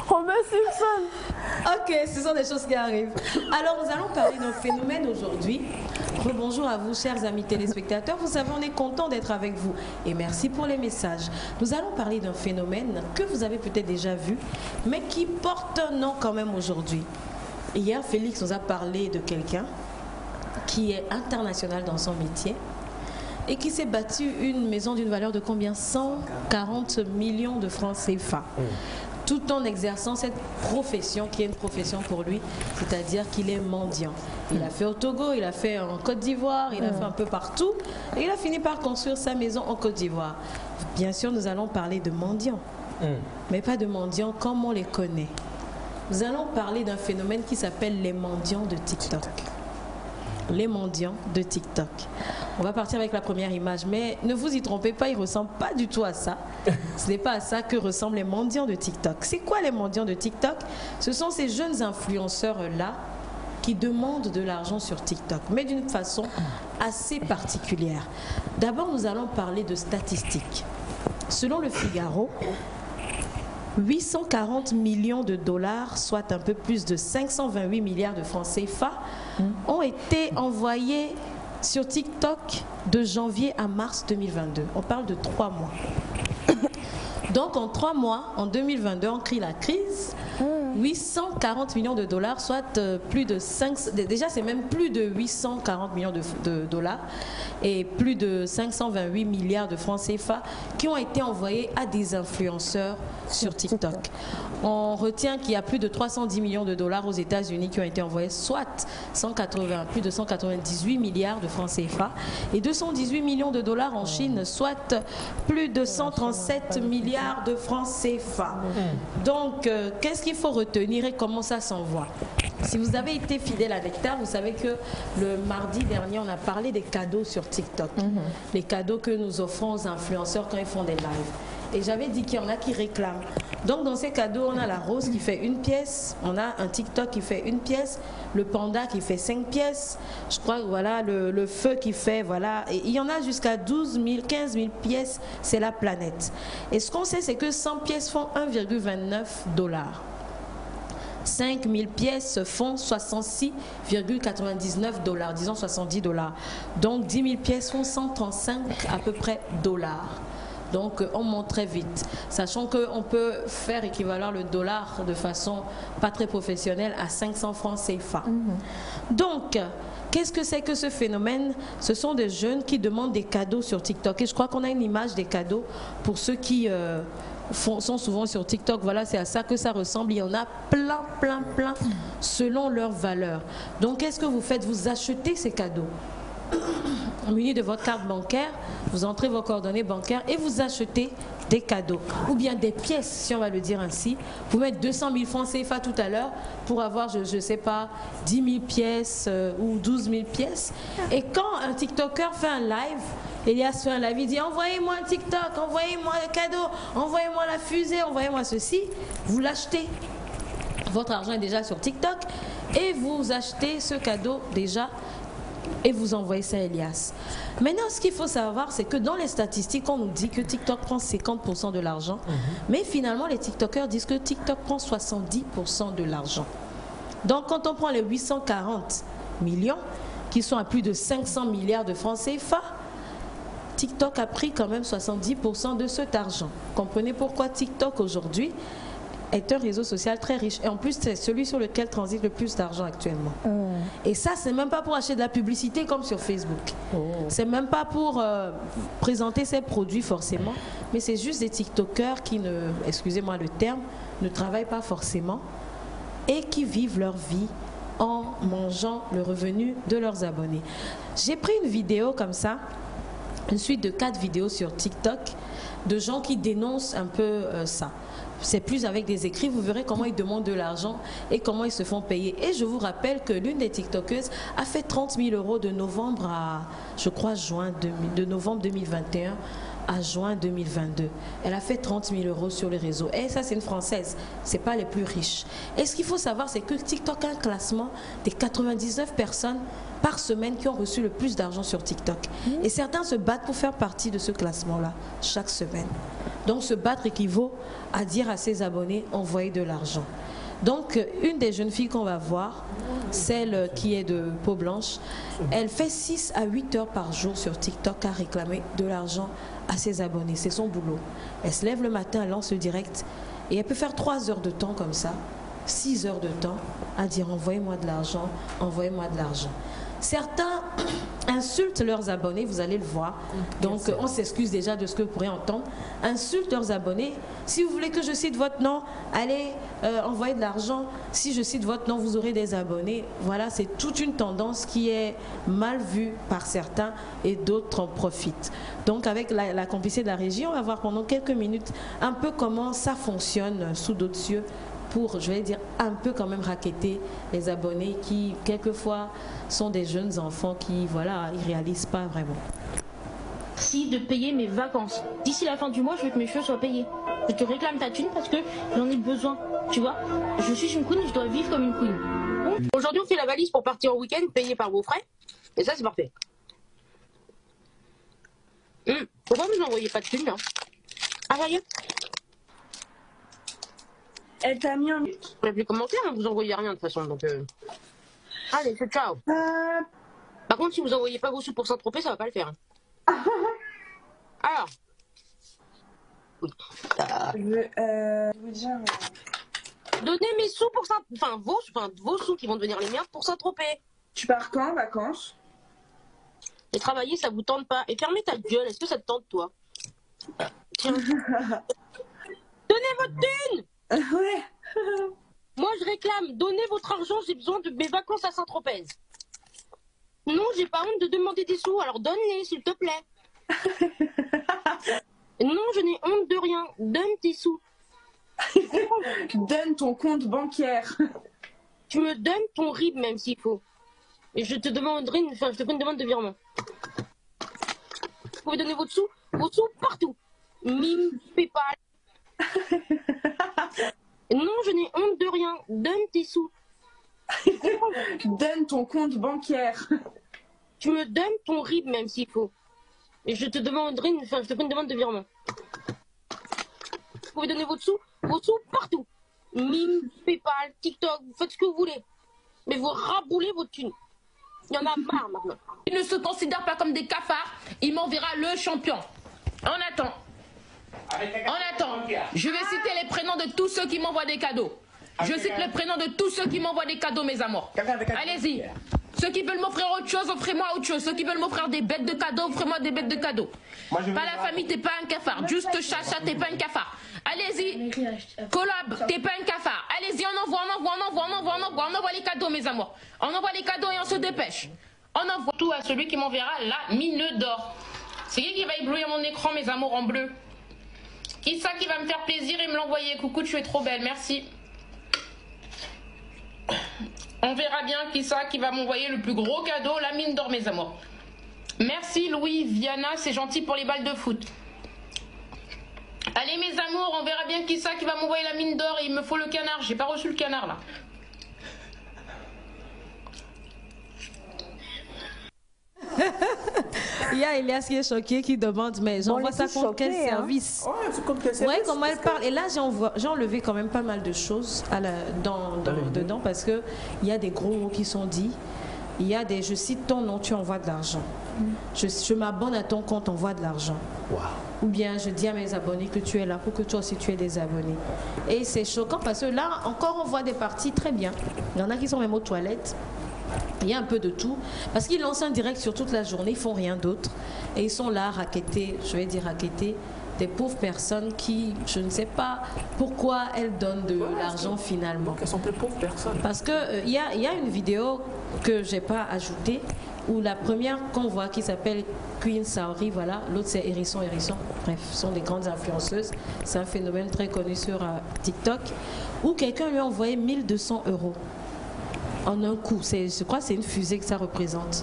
Robert Simpson. Ok, ce sont des choses qui arrivent. Alors, nous allons parler d'un phénomène aujourd'hui. Bonjour à vous, chers amis téléspectateurs. Vous savez, on est content d'être avec vous. Et merci pour les messages. Nous allons parler d'un phénomène que vous avez peut-être déjà vu, mais qui porte un nom quand même aujourd'hui. Hier, Félix nous a parlé de quelqu'un qui est international dans son métier et qui s'est bâti une maison d'une valeur de combien? 140 millions de francs CFA. Tout en exerçant cette profession qui est une profession pour lui, c'est-à-dire qu'il est mendiant. Il a fait au Togo, il a fait en Côte d'Ivoire, il a fait un peu partout et il a fini par construire sa maison en Côte d'Ivoire. Bien sûr, nous allons parler de mendiants, mais pas de mendiants comme on les connaît. Nous allons parler d'un phénomène qui s'appelle les mendiants de TikTok. Les mendiants de TikTok. On va partir avec la première image, mais ne vous y trompez pas, il ne ressemble pas du tout à ça. Ce n'est pas à ça que ressemblent les mendiants de TikTok. C'est quoi les mendiants de TikTok? Ce sont ces jeunes influenceurs-là qui demandent de l'argent sur TikTok, mais d'une façon assez particulière. D'abord, nous allons parler de statistiques. Selon le Figaro, 840 millions de dollars, soit un peu plus de 528 milliards de francs CFA, ont été envoyés sur TikTok de janvier à mars 2022. On parle de 3 mois. Donc en 3 mois, en 2022, on crie la crise. 840 millions de dollars, soit plus de 5... Déjà, c'est même plus de 840 millions de dollars et plus de 528 milliards de francs CFA qui ont été envoyés à des influenceurs sur TikTok. On retient qu'il y a plus de 310 millions de dollars aux États-Unis qui ont été envoyés, soit plus de 198 milliards de francs CFA et 218 millions de dollars en Chine, soit plus de 137 milliards de francs CFA. Donc, qu'est-ce qu'il faut retenir et comment ça s'envoie? Si vous avez été fidèle à Nectar, vous savez que le mardi dernier, on a parlé des cadeaux sur TikTok. Les cadeaux que nous offrons aux influenceurs quand ils font des lives. Et j'avais dit qu'il y en a qui réclament. Donc dans ces cadeaux, on a la rose qui fait 1 pièce, on a un TikTok qui fait 1 pièce, le panda qui fait 5 pièces, je crois que voilà, le feu qui fait, voilà, et il y en a jusqu'à 12 000, 15 000 pièces, c'est la planète. Et ce qu'on sait, c'est que 100 pièces font 1,29 $. 5000 pièces font 66,99 $, disons 70 $. Donc 10 000 pièces font 135 à peu près dollars. Donc on monte très vite, sachant qu'on peut faire équivaloir le dollar de façon pas très professionnelle à 500 francs CFA. Donc, qu'est-ce que c'est que ce phénomène? Ce sont des jeunes qui demandent des cadeaux sur TikTok. Et je crois qu'on a une image des cadeaux pour ceux qui sont souvent sur TikTok. Voilà, c'est à ça que ça ressemble. Il y en a plein, selon leur valeur. Donc, qu'est-ce que vous faites? Vous achetez ces cadeaux. Muni de votre carte bancaire, vous entrez vos coordonnées bancaires et vous achetez des cadeaux ou bien des pièces, si on va le dire ainsi. Vous mettez 200 000 francs CFA tout à l'heure pour avoir, je ne sais pas, 10 000 pièces ou 12 000 pièces. Et quand un TikToker fait un live, Elias fait un live, il dit envoyez-moi un TikTok, envoyez-moi le cadeau, envoyez-moi la fusée, envoyez-moi ceci. Vous l'achetez. Votre argent est déjà sur TikTok et vous achetez ce cadeau déjà et vous envoyez ça à Elias. Maintenant, ce qu'il faut savoir, c'est que dans les statistiques, on nous dit que TikTok prend 50% de l'argent, mais finalement, les TikTokers disent que TikTok prend 70% de l'argent. Donc, quand on prend les 840 millions, qui sont à plus de 500 milliards de francs CFA, TikTok a pris quand même 70% de cet argent. Comprenez pourquoi TikTok aujourd'hui est un réseau social très riche. Et en plus, c'est celui sur lequel transite le plus d'argent actuellement. Et ça, c'est même pas pour acheter de la publicité comme sur Facebook. C'est même pas pour présenter ses produits forcément, mais c'est juste des TikTokers qui ne, excusez-moi le terme, ne travaillent pas forcément et qui vivent leur vie en mangeant le revenu de leurs abonnés. J'ai pris une vidéo comme ça, une suite de 4 vidéos sur TikTok de gens qui dénoncent un peu ça. C'est plus avec des écrits, vous verrez comment ils demandent de l'argent et comment ils se font payer. Et je vous rappelle que l'une des TikTokeuses a fait 30 000 € de novembre à, je crois, de novembre 2021 à juin 2022. Elle a fait 30 000 € sur les réseaux. Et ça, c'est une Française. Ce n'est pas les plus riches. Et ce qu'il faut savoir, c'est que TikTok a un classement des 99 personnes par semaine qui ont reçu le plus d'argent sur TikTok. Et certains se battent pour faire partie de ce classement-là chaque semaine. Donc, se battre équivaut à dire à ses abonnés, envoyez de l'argent. Donc, une des jeunes filles qu'on va voir, celle qui est de peau blanche, elle fait 6 à 8 heures par jour sur TikTok à réclamer de l'argent à ses abonnés. C'est son boulot. Elle se lève le matin, elle lance le direct et elle peut faire 3 heures de temps comme ça, 6 heures de temps à dire envoyez-moi de l'argent, envoyez-moi de l'argent. Certains insultent leurs abonnés, vous allez le voir. Donc, on s'excuse déjà de ce que vous pourrez entendre. Insultent leurs abonnés. Si vous voulez que je cite votre nom, allez envoyer de l'argent. Si je cite votre nom, vous aurez des abonnés. Voilà, c'est toute une tendance qui est mal vue par certains et d'autres en profitent. Donc, avec la complicité de la régie, on va voir pendant quelques minutes un peu comment ça fonctionne sous d'autres cieux pour, je vais dire, un peu quand même racketter les abonnés qui, quelquefois, sont des jeunes enfants qui, voilà, ils réalisent pas vraiment. Si de payer mes vacances. D'ici la fin du mois, je veux que mes cheveux soient payés. Je te réclame ta thune parce que j'en ai besoin. Tu vois, je suis une queen, je dois vivre comme une queen. Aujourd'hui, on fait la valise pour partir au week-end payée par vos frais. Et ça, c'est parfait. Pourquoi vous n'envoyez pas de thune, là? Ah, ça y est. Elle t'a mis un... Vous n'avez plus commenté, hein, vous envoyez rien de toute façon, donc... Allez, c'est ciao. Par contre, si vous envoyez pas vos sous pour Saint-Tropez, ça va pas le faire. Hein. Alors. Je veux dire... Donnez mes sous pour Saint... Enfin, vos sous qui vont devenir les miens pour Saint-Tropez. Tu pars quand en vacances? Et travailler, ça vous tente pas. Et fermez ta gueule, est-ce que ça te tente, toi? Tiens. Donnez votre thune. Ouais. Moi, je réclame, donnez votre argent, j'ai besoin de mes vacances à Saint-Tropez. Non, j'ai pas honte de demander des sous, alors donne-les, s'il te plaît. Non, je n'ai honte de rien. Donne tes sous. Donne ton compte bancaire. Tu me donnes ton RIB, même s'il faut. Et je te demanderai je te ferai une demande de virement. Vous pouvez donner vos sous partout. Mime, PayPal. Non, je n'ai honte de rien. Donne tes sous. Donne ton compte bancaire. Tu me donnes ton RIB, même s'il faut. Et je te demanderai je te ferai une demande de virement. Vous pouvez donner vos sous partout. Mime, PayPal, TikTok, vous faites ce que vous voulez. Mais vous raboulez vos thunes. Il y en a marre maintenant. Il ne se considère pas comme des cafards, il m'enverra le champion. On attend. Je vais citer les prénoms de tous ceux qui m'envoient des cadeaux. Je cite les prénoms de tous ceux qui m'envoient des cadeaux, mes amours. Allez-y. Ceux qui veulent m'offrir autre chose, offrez-moi autre chose. Ceux qui veulent m'offrir des bêtes de cadeaux, offrez-moi des bêtes de cadeaux. Pas la famille, t'es pas un cafard. Juste Chacha, t'es pas un cafard. Allez-y. Collab, t'es pas un cafard. Allez-y, on envoie les cadeaux, mes amours. On envoie les cadeaux et on se dépêche. On envoie tout à celui qui m'enverra la mine d'or. C'est qui va éblouir mon écran, mes amours, en bleu? Qui ça qui va me faire plaisir et me l'envoyer? Coucou, tu es trop belle, merci. On verra bien qui ça qui va m'envoyer le plus gros cadeau, la mine d'or, mes amours. Merci Louis, Viana, c'est gentil pour les balles de foot. Allez mes amours, on verra bien qui ça qui va m'envoyer la mine d'or. Il me faut le canard, j'ai pas reçu le canard là. Il y a Elias qui est choqué, qui demande, mais j'envoie ça contre quel service? Ouais, comment elle parle. Et là, j'ai enlevé quand même pas mal de choses dedans parce qu'il y a des gros mots qui sont dits. Il y a des, je cite ton nom, tu envoies de l'argent. Je m'abonne à ton compte, envoie de l'argent. Ou bien je dis à mes abonnés que tu es là pour que toi aussi tu aies des abonnés. Et c'est choquant parce que là, encore on voit des parties très bien. Il y en a qui sont même aux toilettes. Il y a un peu de tout, parce qu'ils lancent un direct sur toute la journée, ils font rien d'autre. Et ils sont là à raqueter, je vais dire raqueter, des pauvres personnes qui, je ne sais pas pourquoi elles donnent de l'argent finalement. Elles sont des pauvres personnes. Parce qu'il y a une vidéo que je n'ai pas ajoutée, où la première qu'on voit qui s'appelle Queen Saori, voilà, l'autre c'est Hérisson. Bref, ce sont des grandes influenceuses. C'est un phénomène très connu sur TikTok, où quelqu'un lui a envoyé 1200 € en un coup. Je crois que c'est une fusée que ça représente.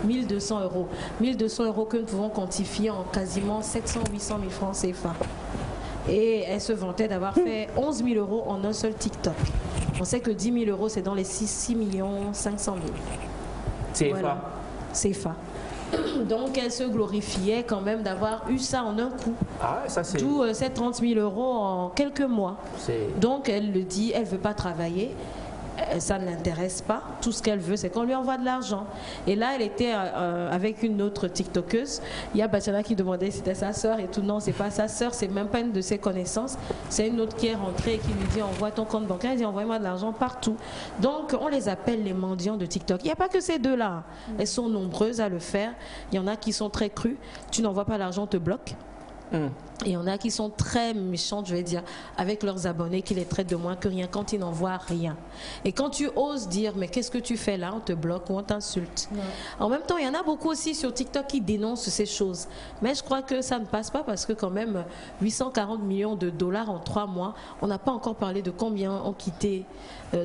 1200 €. 1200 € que nous pouvons quantifier en quasiment 700 800 000 francs CFA. Et elle se vantait d'avoir fait 11 000 € en un seul TikTok. On sait que 10 000 € c'est dans les 6 500 000. CFA. Voilà. CFA. Donc elle se glorifiait quand même d'avoir eu ça en un coup. D'où ces 30 000 € en quelques mois. Donc elle le dit, elle ne veut pas travailler. Ça ne l'intéresse pas. Tout ce qu'elle veut, c'est qu'on lui envoie de l'argent. Et là, elle était avec une autre TikTokeuse. Il y a Bachana qui demandait si c'était sa sœur et tout. Non, c'est pas sa sœur, c'est même pas une de ses connaissances. C'est une autre qui est rentrée et qui lui dit envoie ton compte bancaire. Elle dit envoie-moi de l'argent partout. Donc, on les appelle les mendiants de TikTok. Il n'y a pas que ces deux-là. Elles sont nombreuses à le faire. Il y en a qui sont très crues. Tu n'envoies pas l'argent, on te bloque. Et il y en a qui sont très méchantes, je vais dire, avec leurs abonnés, qui les traitent de moins que rien quand ils n'envoient rien. Et quand tu oses dire, mais qu'est-ce que tu fais là, on te bloque ou on t'insulte. En même temps, il y en a beaucoup aussi sur TikTok qui dénoncent ces choses. Mais je crois que ça ne passe pas parce que quand même, 840 millions de dollars en 3 mois, on n'a pas encore parlé de combien ont quitté,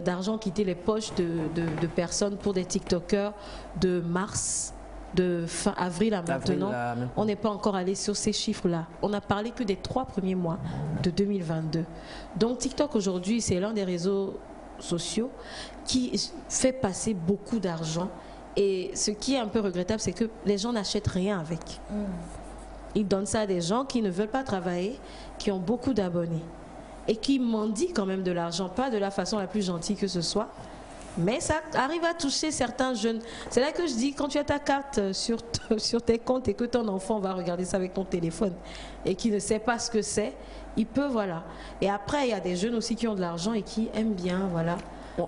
d'argent quitté les poches de personnes pour des TikTokers de mars. De fin avril à maintenant, on n'est pas encore allé sur ces chiffres-là. On n'a parlé que des 3 premiers mois de 2022. Donc TikTok aujourd'hui, c'est l'un des réseaux sociaux qui fait passer beaucoup d'argent. Et ce qui est un peu regrettable, c'est que les gens n'achètent rien avec. Ils donnent ça à des gens qui ne veulent pas travailler, qui ont beaucoup d'abonnés et qui mendient quand même de l'argent, pas de la façon la plus gentille que ce soit. Mais ça arrive à toucher certains jeunes. C'est là que je dis, quand tu as ta carte sur tes comptes et que ton enfant va regarder ça avec ton téléphone et qui ne sait pas ce que c'est, il peut, voilà. Et après, il y a des jeunes aussi qui ont de l'argent et qui aiment bien, voilà,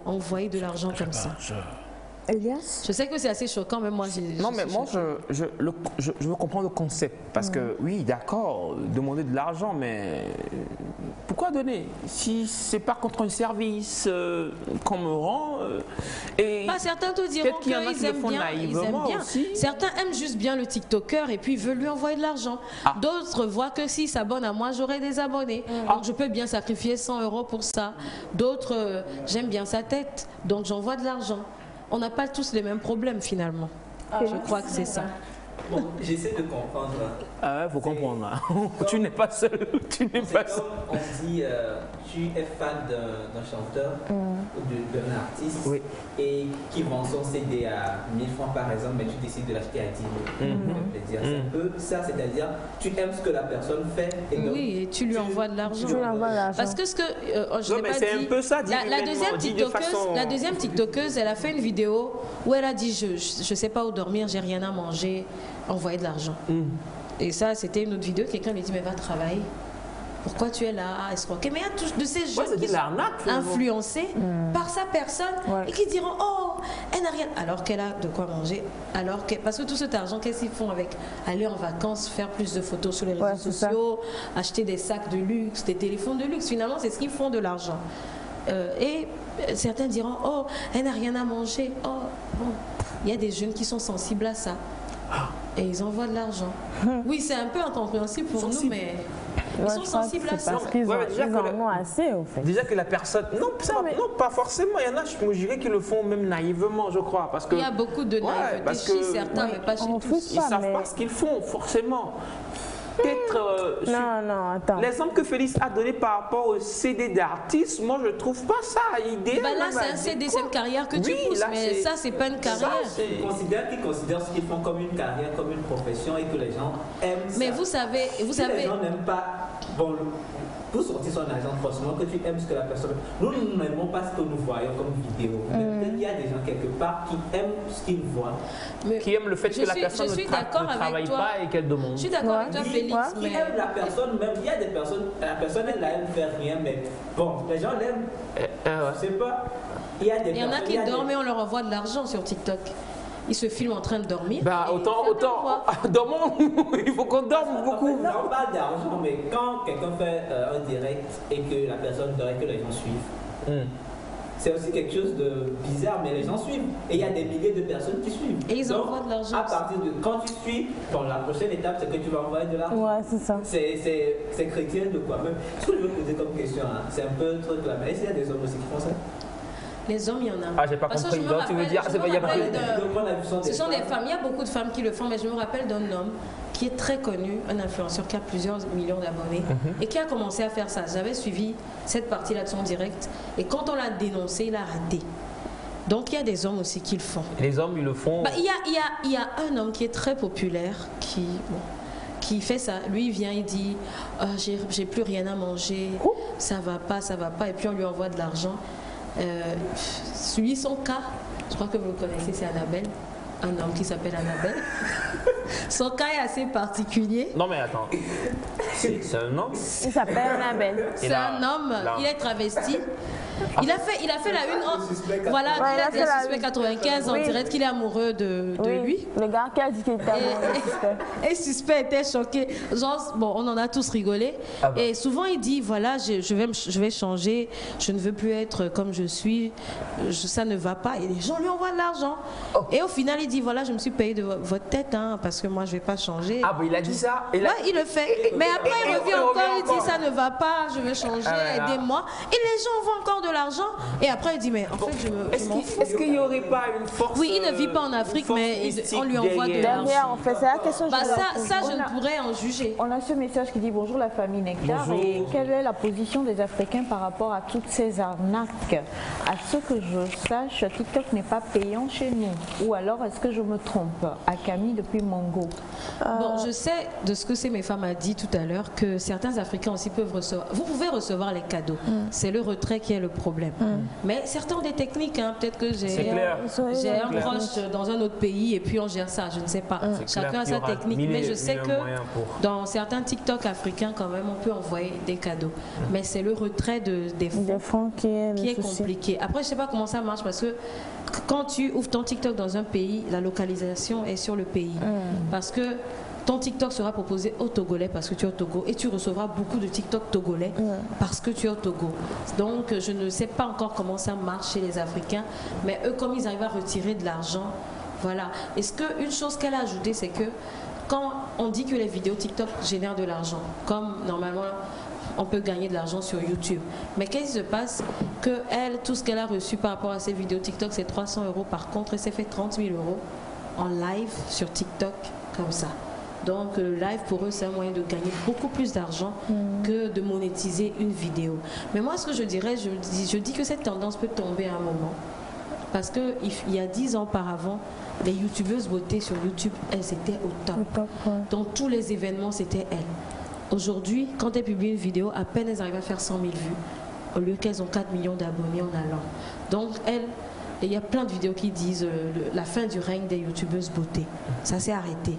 envoyer de l'argent comme ça. Elias? Je sais que c'est assez choquant, mais moi, je veux comprendre le concept. Parce que, oui, d'accord, demander de l'argent, mais pourquoi donner? Si c'est pas contre un service qu'on me rend. Certains te diront qu'ils aiment bien. Certains aiment juste bien le TikToker et puis veulent lui envoyer de l'argent. D'autres voient que s'ils s'abonnent à moi, j'aurai des abonnés. Donc, je peux bien sacrifier 100 € pour ça. D'autres, j'aime bien sa tête, donc j'envoie de l'argent. On n'a pas tous les mêmes problèmes finalement. Je crois que c'est ça. Bon, j'essaie de comprendre. Ah ouais, faut comprendre. Tu n'es pas seul. Tu n'es pas seul. On dit, tu es fan d'un chanteur ou d'un artiste oui. et qui vend son CD à 1000 francs par exemple, mais tu décides de l'acheter à 10 000. C'est un peu ça, c'est-à-dire tu aimes ce que la personne fait. Et donc, oui, et tu lui envoies de l'argent. Parce que ce que je n'ai pas c'est dit. un peu ça. La deuxième TikTokeuse, elle a fait une vidéo où elle a dit je sais pas où dormir, j'ai rien à manger, envoyer de l'argent. Et ça, c'était une autre vidéo. Quelqu'un lui dit mais va travailler. Pourquoi tu es là à escroquer? Mais il y a tous de ces jeunes qui sont influencés par sa personne et qui diront oh, elle n'a rien. Alors qu'elle a de quoi manger. Parce que tout cet argent, qu'est-ce qu'ils font avec? Aller en vacances, faire plus de photos sur les réseaux sociaux, acheter des sacs de luxe, des téléphones de luxe. Finalement, c'est ce qu'ils font de l'argent. Et certains diront oh, elle n'a rien à manger. Oh, bon. Il y a des jeunes qui sont sensibles à ça. Et ils envoient de l'argent. Oui, c'est un peu incompréhensible pour nous, mais ils sont sensibles à ça. Parce qu'ils en ont assez, au fait. Déjà que la personne... Non, pas forcément. Il y en a, je me dirais, qui le font même naïvement, je crois. Parce que... Il y a beaucoup de naïveté chez certains, mais pas chez tous. Ils ne savent pas ce qu'ils font, forcément. Peut-être attends. L'exemple que Félix a donné par rapport au CD d'artiste, moi je trouve pas ça idéal. Là c'est un CD, c'est une carrière que tu pousses, mais ça c'est pas une carrière. Ils considèrent ce qu'ils font comme une carrière, comme une profession et que les gens aiment ça. Mais vous savez, les gens n'aiment pas, bon, pour sortir son argent, forcément que tu aimes ce que la personne... Nous n'aimons pas ce que nous voyons comme vidéo. Mais peut-être qu'il y a des gens quelque part qui aiment ce qu'ils voient. Qui aiment le fait que la personne ne travaille pas et qu'elle demande. Je suis d'accord avec toi, Félix. Qui aiment la personne même. Il y a des personnes, la personne elle ne fait rien, mais bon, les gens l'aiment. Je sais pas. Il y en a qui dorment et on leur envoie de l'argent sur TikTok. Ils se filment en train de dormir. Autant dormons, il faut qu'on dorme beaucoup. Non, pas d'argent, mais quand quelqu'un fait un direct et que la personne dort et que les gens suivent, c'est aussi quelque chose de bizarre, mais les gens suivent. Et il y a des milliers de personnes qui suivent. Et ils envoient de l'argent. À partir de quand tu suis, bon, la prochaine étape, c'est que tu vas envoyer de l'argent. Ouais, c'est ça. C'est chrétien de quoi même. Ce que je veux poser comme question, c'est un peu un truc là. Mais est-ce qu'il y a des hommes aussi qui font ça? Les hommes, il y en a. Ah, j'ai pas compris. Donc, tu veux dire, c'est pas y a Ce sont des femmes. Il y a beaucoup de femmes qui le font, mais je me rappelle d'un homme qui est très connu, un influenceur qui a plusieurs millions d'abonnés et qui a commencé à faire ça. J'avais suivi cette partie-là de son direct et quand on l'a dénoncé, il a raté. Donc il y a des hommes aussi qui le font. Les hommes, ils le font. Il y a un homme qui est très populaire qui fait ça. Lui, il vient, il dit j'ai plus rien à manger, ça va pas, et puis on lui envoie de l'argent. Son cas, je crois que vous le connaissez, c'est Annabelle, un homme qui s'appelle Annabelle. Son cas est assez particulier. Non mais attends, c'est un homme. Il s'appelle Annabelle. C'est un homme, il est travesti. Il a fait la une. Voilà, il a fait Suspect 95 en direct qu'il est amoureux de lui. Le gars qui a dit qu'il était amoureux de Suspect. Et Suspect était choqué. Genre, bon, on en a tous rigolé. Et souvent, il dit voilà, je vais changer, je ne veux plus être comme je suis, ça ne va pas. Et les gens lui envoient de l'argent. Et au final, il dit voilà, je me suis payé de votre tête, parce que moi, je ne vais pas changer. Ah, ben il a dit ça. Ouais, il le fait. Mais après, il revient encore, il dit ça ne va pas, je vais changer, aidez-moi. Et les gens envoient encore de l'argent et après il dit mais en fait je m'en fous. Est-ce qu'il n'y aurait pas une force? Oui, il ne vit pas en Afrique mais on lui envoie de l'argent. En fait, c'est la question. Ça je ne pourrais en juger. On a ce message qui dit bonjour la famille Nectar. Bonjour. Et quelle est la position des Africains par rapport à toutes ces arnaques? À ce que je sache, TikTok n'est pas payant chez nous. Ou alors est-ce que je me trompe? À Camille depuis Mongo. Bon, je sais de ce que c'est mes femmes a dit tout à l'heure que certains Africains aussi peuvent recevoir. Vous pouvez recevoir les cadeaux. C'est le retrait qui est le problème. Mais certains ont des techniques. Peut-être que j'ai un proche dans un autre pays et puis on gère ça. Je ne sais pas. Chacun a sa technique. Mais je sais que dans certains TikTok africains, quand même, on peut envoyer des cadeaux. Mais c'est le retrait des fonds qui est compliqué. Après, je ne sais pas comment ça marche parce que quand tu ouvres ton TikTok dans un pays, la localisation est sur le pays. Parce que ton TikTok sera proposé aux Togolais parce que tu es au Togo et tu recevras beaucoup de TikTok togolais parce que tu es au Togo. Donc, je ne sais pas encore comment ça marche chez les Africains, mais eux, comme ils arrivent à retirer de l'argent, voilà. Est-ce qu'une chose qu'elle a ajoutée, c'est que quand on dit que les vidéos TikTok génèrent de l'argent, comme normalement on peut gagner de l'argent sur YouTube. Mais qu'est-ce qui se passe? Que elle, tout ce qu'elle a reçu par rapport à ces vidéos TikTok, c'est 300 € par contre, elle s'est fait 30 000 € en live sur TikTok comme ça. Donc le live pour eux c'est un moyen de gagner beaucoup plus d'argent que de monétiser une vidéo. Mais moi ce que je dirais, je dis que cette tendance peut tomber à un moment. Parce qu'il y a 10 ans auparavant, les youtubeuses beauté sur YouTube, elles étaient au top. Dans tous les événements, c'était elles. Aujourd'hui, quand elles publient une vidéo, à peine elles arrivent à faire 100 000 vues, au lieu qu'elles ont 4 millions d'abonnés en allant. Donc elles, il y a plein de vidéos qui disent la fin du règne des youtubeuses beauté. Ça s'est arrêté.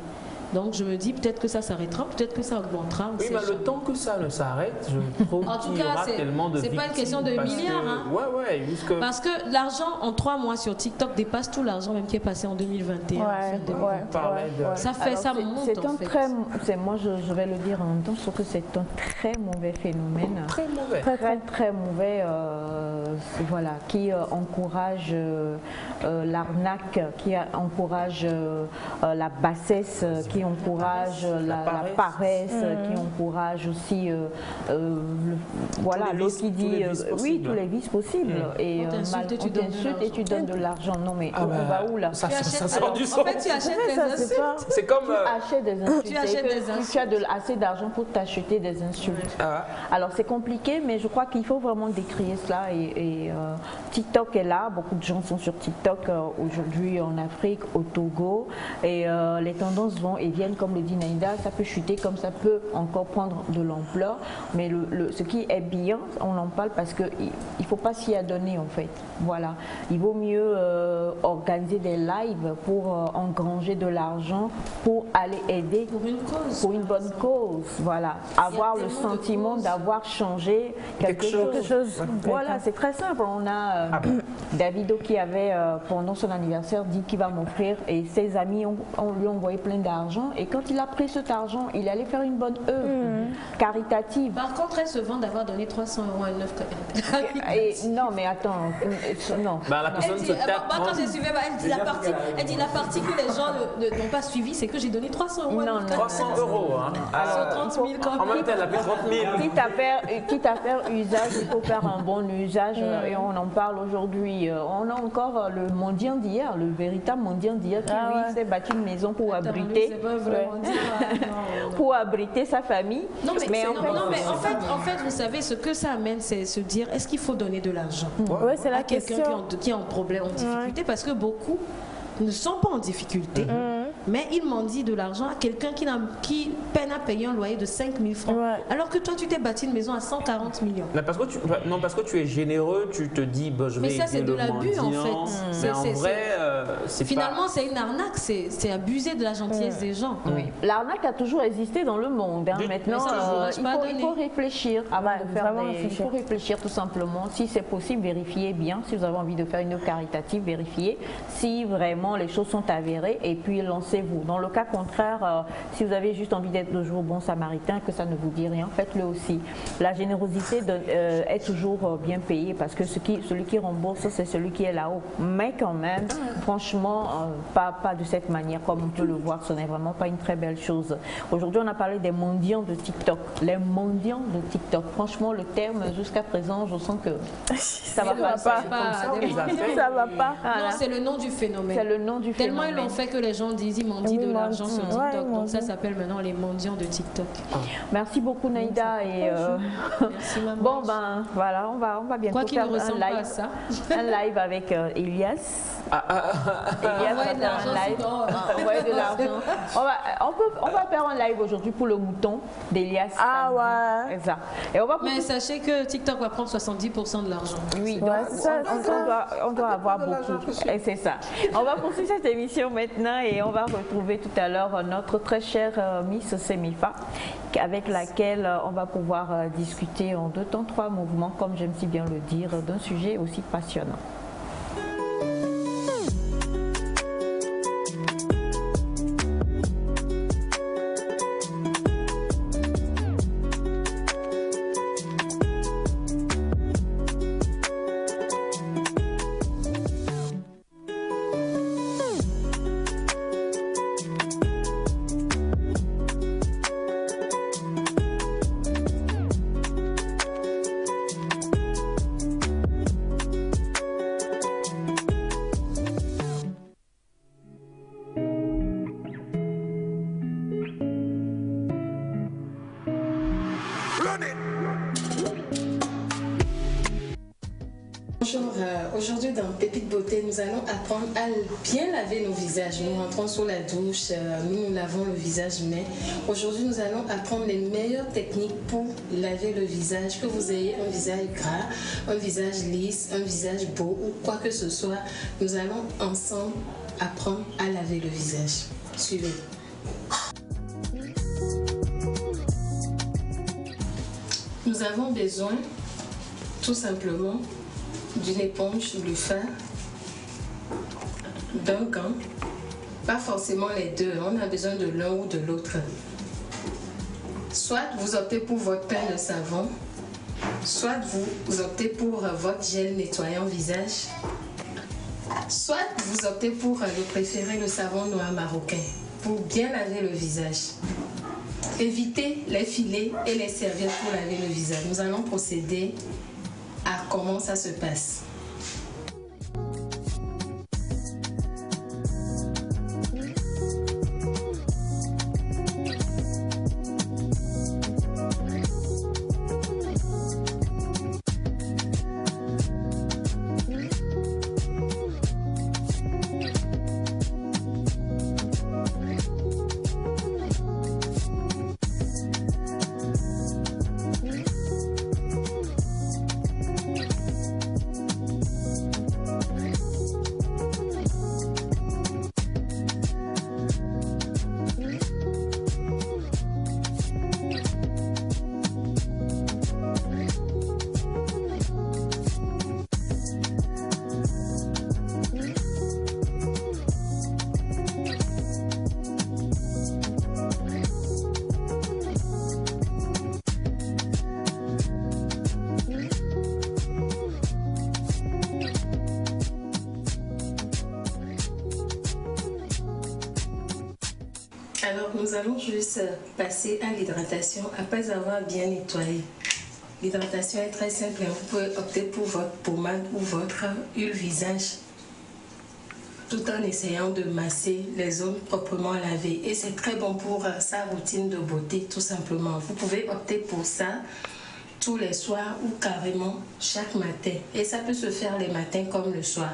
Donc je me dis peut-être que ça s'arrêtera, peut-être que ça augmentera. Oui, mais le temps que ça ne s'arrête, je trouve qu'il y aura tellement de victimes. C'est pas une question de milliards. Ouais, parce que l'argent en 3 mois sur TikTok dépasse tout l'argent même qui est passé en 2021. Ça fait, ça monte en fait. Moi je vais le dire en même temps, je trouve que c'est un très mauvais phénomène. Très mauvais. Très mauvais, voilà, qui encourage l'arnaque, qui encourage la bassesse, qui encourage la paresse, qui encourage aussi voilà, l'autre qui dit oui, tous les vices possibles. Et on t'insulte et tu donnes de l'argent. Non mais on va où là? Ça sort du sens. En fait, tu achètes des insultes. C'est comme tu achètes des insultes. Tu as assez d'argent pour t'acheter des insultes. Alors c'est compliqué, mais je crois qu'il faut vraiment décrier cela. Et TikTok est là. Beaucoup de gens sont sur TikTok aujourd'hui en Afrique, au Togo. Et les tendances vont et viennent, comme le dit Naïda, ça peut chuter comme ça peut encore prendre de l'ampleur. Mais ce qui est bien, on en parle parce qu'il ne faut pas s'y adonner en fait. Voilà. Il vaut mieux organiser des lives pour engranger de l'argent, pour aller aider pour une cause, pour une bonne cause. Voilà. Avoir le sentiment d'avoir changé quelque chose. Voilà, c'est très simple. On a Davido qui avait, pendant son anniversaire, dit qu'il va m'offrir et ses amis lui ont envoyé plein d'argent. Et quand il a pris cet argent, il allait faire une bonne œuvre caritative. Par contre, elle se vend d'avoir donné 300 € à une œuvre caritative. Non, mais attends. Non. La personne se tape. Quand j'ai suivi, elle dit la partie que les gens n'ont pas suivi, c'est que j'ai donné 300 €. Non, 300 €. Sur 30 000 en même temps, elle a pris 30 000. Quitte à faire usage, il faut faire un bon usage. Et on en parle aujourd'hui. On a encore le mendiant d'hier, le véritable mendiant d'hier qui s'est bâti une maison pour abriter. Pour abriter sa famille. Non, mais en fait, vous savez, ce que ça amène, c'est se dire, est-ce qu'il faut donner de l'argent c'est la à quelqu'un qui est en problème, en difficulté, parce que beaucoup ne sont pas en difficulté, mais ils mendient de l'argent à quelqu'un qui peine à payer un loyer de 5 000 francs, alors que toi tu t'es bâti une maison à 140 millions. Mais parce que tu es généreux, tu te dis je vais mais ça c'est de l'abus en fait. Mais en vrai, finalement c'est une arnaque, c'est abuser de la gentillesse des gens. Oui. L'arnaque a toujours existé dans le monde. Maintenant, il faut réfléchir avant de faire il faut réfléchir tout simplement. Si c'est possible, vérifiez bien. Si vous avez envie de faire une œuvre caritative, vérifiez. Si vraiment les choses sont avérées et puis lancez-vous. Dans le cas contraire, si vous avez juste envie d'être le jour bon samaritain, que ça ne vous dit rien, faites-le aussi. La générosité est toujours bien payée parce que celui qui rembourse, c'est celui qui est là-haut. Mais quand même, franchement, pas de cette manière comme on peut le voir, ce n'est vraiment pas une très belle chose. Aujourd'hui, on a parlé des mendiants de TikTok. Les mendiants de TikTok. Franchement, le terme, jusqu'à présent, je sens que ça va pas. Ça va pas. Non, c'est le nom du phénomène. Le nom du Tellement phénomène. ils l'ont fait que les gens disent ils mendient de l'argent sur TikTok. Donc ça s'appelle maintenant les mendiants de TikTok. Merci beaucoup Naïda. Et merci maman. Bon ben voilà, on va bientôt faire un live avec Elias. Elias va faire un live. Envoyer de l'argent. On va faire un live aujourd'hui pour le mouton d'Elias. Exact. Et mais sachez que TikTok va prendre 70% de l'argent. Oui, donc on doit avoir beaucoup. Et c'est ça. On va poursuivre cette émission maintenant et on va retrouver tout à l'heure notre très chère Miss Semifa avec laquelle on va pouvoir discuter en 2 temps 3 mouvements, comme j'aime si bien le dire, d'un sujet aussi passionnant. Aujourd'hui, dans Pépite Beauté, nous allons apprendre à bien laver nos visages. Nous rentrons sous la douche, nous lavons le visage, mais aujourd'hui, nous allons apprendre les meilleures techniques pour laver le visage. Que vous ayez un visage gras, un visage lisse, un visage beau ou quoi que ce soit, nous allons ensemble apprendre à laver le visage. Suivez. Nous avons besoin, tout simplement, d'une éponge du fin, d'un gant, pas forcément les deux, on a besoin de l'un ou de l'autre. Soit vous optez pour votre pain de savon, soit vous optez pour votre gel nettoyant visage, soit vous optez pour le préféré, le savon noir marocain, pour bien laver le visage. Évitez les filets et les serviettes pour laver le visage. Nous allons procéder à comment ça se passe. Alors, nous allons juste passer à l'hydratation après avoir bien nettoyé. L'hydratation est très simple. Vous pouvez opter pour votre pommade ou votre huile visage tout en essayant de masser les zones proprement lavées. Et c'est très bon pour sa routine de beauté, tout simplement. Vous pouvez opter pour ça tous les soirs ou carrément chaque matin. Et ça peut se faire les matins comme le soir.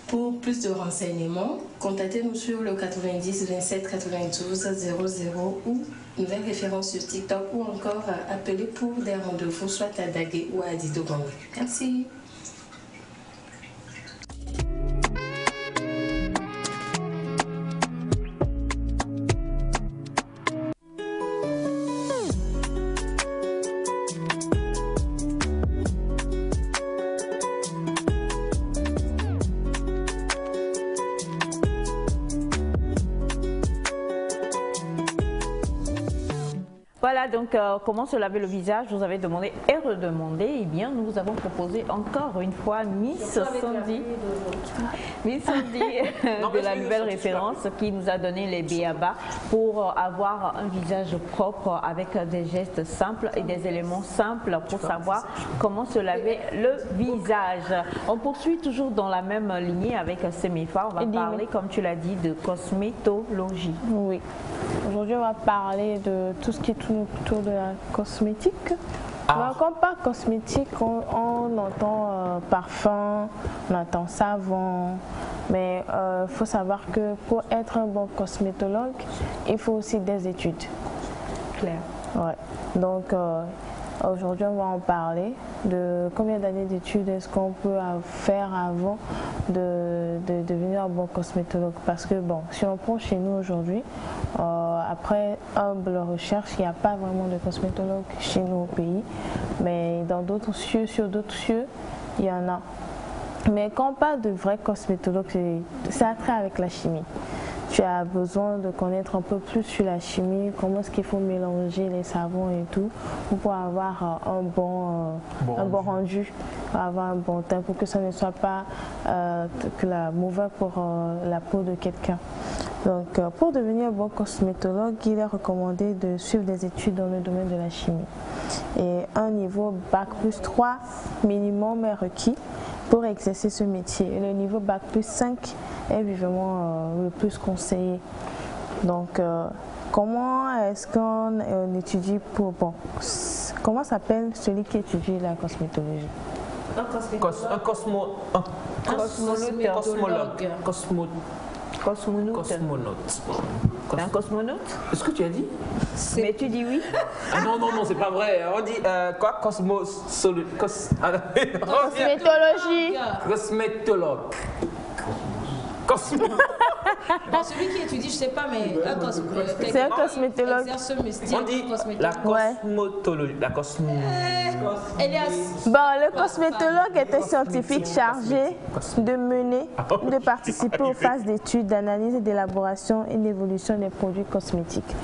Pour plus de renseignements, contactez-nous sur le 90 27 92 00 ou nouvelle référence sur TikTok ou encore appelez pour des rendez-vous soit à Dagué ou à Dido Bangui. Merci. Voilà donc comment se laver le visage, vous avez demandé et redemandé. Eh bien, nous vous avons proposé encore une fois Miss Sandy de la nouvelle référence qui nous a donné les b.a.-ba pour avoir un visage propre avec des gestes simples et des éléments simples pour savoir comment se laver le visage. On poursuit toujours dans la même lignée avec Semefa. On va parler, comme tu l'as dit, de cosmétologie. Oui. Aujourd'hui, on va parler de tout ce qui est autour de la cosmétique. Donc, quand on parle cosmétique, on entend parfum, on entend savon, mais il faut savoir que pour être un bon cosmétologue, il faut aussi des études. Claire. Ouais. Donc, aujourd'hui, on va en parler de combien d'années d'études est-ce qu'on peut faire avant de devenir un bon cosmétologue. Parce que, bon, si on prend chez nous aujourd'hui, après humble recherche, il n'y a pas vraiment de cosmétologue chez nous au pays. Mais dans d'autres cieux, sur d'autres cieux, il y en a. Mais quand on parle de vrai cosmétologue, c'est à trait avec la chimie. Tu as besoin de connaître un peu plus sur la chimie, comment est-ce qu'il faut mélanger les savons et tout, pour avoir un bon rendu, avoir un bon teint, pour que ça ne soit pas mauvais pour la peau de quelqu'un. Donc, pour devenir un bon cosmétologue, il est recommandé de suivre des études dans le domaine de la chimie. Et un niveau Bac+3 minimum est requis pour exercer ce métier. Et le niveau Bac+5 est vivement le plus conseillé. Donc, comment est-ce qu'on étudie pour... Bon, comment s'appelle celui qui étudie la cosmétologie? Un cosmonaute. T'es un cosmonaute? Est-ce que tu as dit? Mais tu dis oui. Ah non, c'est pas vrai. On dit quoi? Cosmétologie. Cosmétologue. Bon, celui qui étudie, je sais pas, mais c'est un cosmétologue. On dit la cosmétologie. La Elias. Bon, le cosmétologue est un scientifique chargé de mener, de participer aux phases d'études, d'analyse et d'élaboration et d'évolution des produits cosmétiques.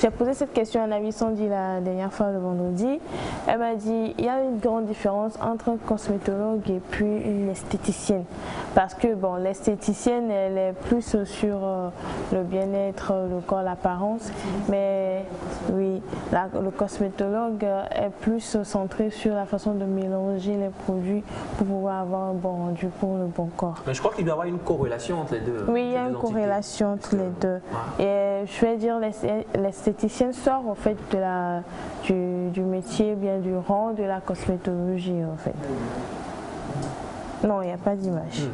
J'ai posé cette question à Navi Sandy la dernière fois, le vendredi. Elle m'a dit il y a une grande différence entre un cosmétologue et puis une esthéticienne. Parce que, bon, l'esthéticienne, elle est plus sur le bien-être, le corps, l'apparence. Mais oui, le cosmétologue est plus centré sur la façon de mélanger les produits pour pouvoir avoir un bon rendu pour le bon corps. Mais je crois qu'il doit y avoir une corrélation entre les deux. Oui, il y a une corrélation entre les deux. Et je vais dire, l'esthéticienne sort en fait du métier, bien du rang de la cosmétologie en fait. Non, il n'y a pas d'image.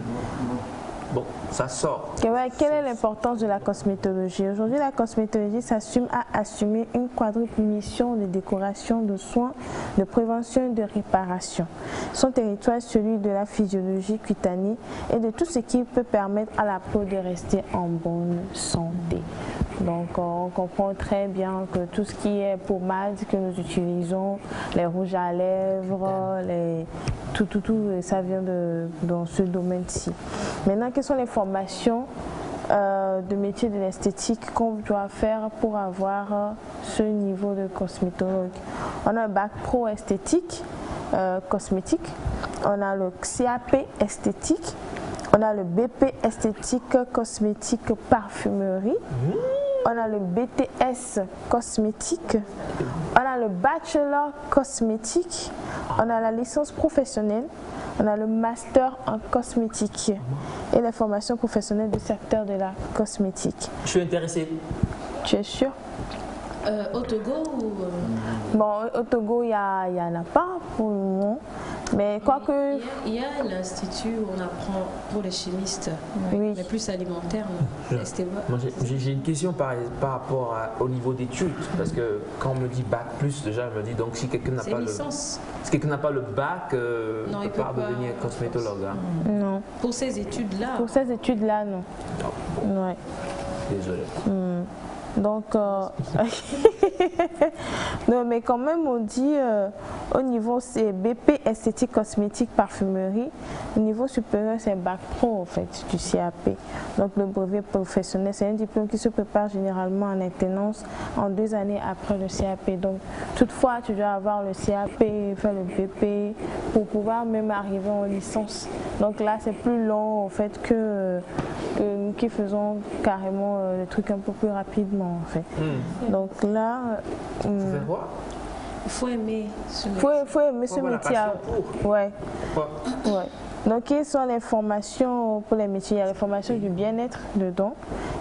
Bon, ça sort. Quelle est l'importance de la cosmétologie? Aujourd'hui, la cosmétologie s'assume à assumer une quadruple mission de décoration, de soins, de prévention et de réparation. Son territoire est celui de la physiologie cutanée et de tout ce qui peut permettre à la peau de rester en bonne santé. Donc, on comprend très bien que tout ce qui est pommade que nous utilisons, les rouges à lèvres, tout, ça vient dans ce domaine-ci. Maintenant, quelles sont les formations de métier de l'esthétique qu'on doit faire pour avoir ce niveau de cosmétologue? On a un bac pro esthétique, cosmétique, on a le CAP esthétique, on a le BP esthétique, cosmétique, parfumerie. On a le BTS cosmétique, on a le bachelor cosmétique, on a la licence professionnelle, on a le master en cosmétique et les formations professionnelles du secteur de la cosmétique. Je suis intéressé. Tu es sûr? Au Togo ou Bon, au Togo, il n'y en a pas pour le moment. Mais quoi que... Il y a l'institut où on apprend pour les chimistes, oui. mais plus alimentaire. J'ai une question par rapport au niveau d'études, parce que quand on me dit bac plus, déjà, je me dis donc si quelqu'un n'a pas le bac, non, il ne peut pas devenir cosmétologue. Hein. Non. Pour ces études-là? Pour ces études-là, non. Non. Ouais. Désolé. Donc, non, mais quand même, on dit au niveau c'est BP, esthétique, cosmétique, parfumerie. Au niveau supérieur, c'est bac pro en fait, du CAP. Donc, le brevet professionnel, c'est un diplôme qui se prépare généralement en alternance en 2 années après le CAP. Donc, toutefois, tu dois avoir le CAP, faire le BP pour pouvoir même arriver en licence. Donc là, c'est plus long en fait que nous qui faisons carrément le truc un peu plus rapidement en fait. Donc là, il faut aimer ce métier. Faut aimer ce métier. Ouais. Donc, quelles sont les formations pour les métiers? Il y a les formations du bien-être dedans,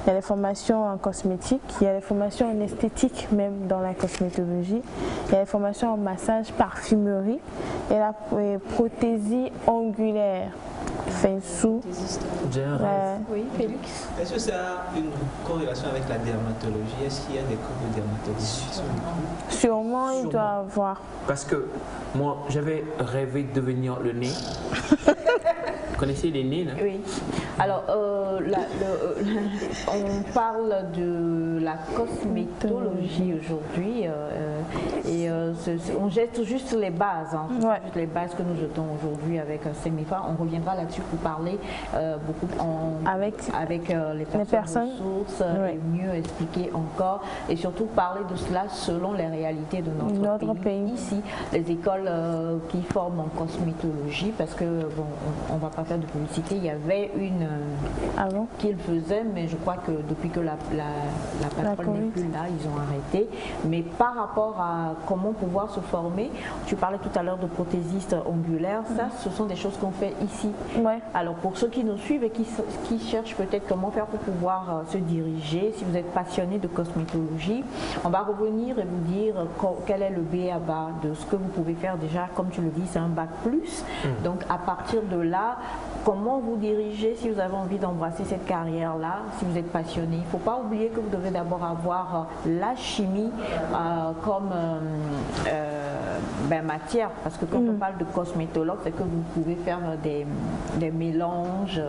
il y a les formations en cosmétique, il y a les formations en esthétique même dans la cosmétologie, il y a les formations en massage, parfumerie et la prothésie angulaire. Fensou. Oui, Félix. Est-ce que ça a une corrélation avec la dermatologie? Est-ce qu'il y a des cours de dermatologie? Sûrement, il doit avoir. Parce que moi, j'avais rêvé de devenir le nez. Vous connaissez les nez, là? Oui. Alors, on parle de la cosmétologie aujourd'hui et on jette juste les bases, hein, juste les bases que nous jetons aujourd'hui avec Semifa. On reviendra là-dessus pour parler beaucoup avec les personnes ressources et mieux expliquer encore et surtout parler de cela selon les réalités de notre pays. Ici, les écoles qui forment en cosmétologie, parce que bon, on ne va pas faire responsable de publicité, il y avait une qu'il faisait, mais je crois que depuis que la patronne n'est plus là, ils ont arrêté. Mais par rapport à comment pouvoir se former, tu parlais tout à l'heure de prothésistes ongulaires, ça, ce sont des choses qu'on fait ici. Alors pour ceux qui nous suivent et qui cherchent peut-être comment faire pour pouvoir se diriger, si vous êtes passionné de cosmétologie, on va revenir et vous dire quel est le B.A.-ba de ce que vous pouvez faire déjà. Comme tu le dis, c'est un bac plus. Donc à partir de là, comment vous diriger si vous avez envie d'embrasser cette carrière-là, si vous êtes passionné. Il ne faut pas oublier que vous devez d'abord avoir la chimie comme matière, parce que quand on parle de cosmétologue, c'est que vous pouvez faire des mélanges,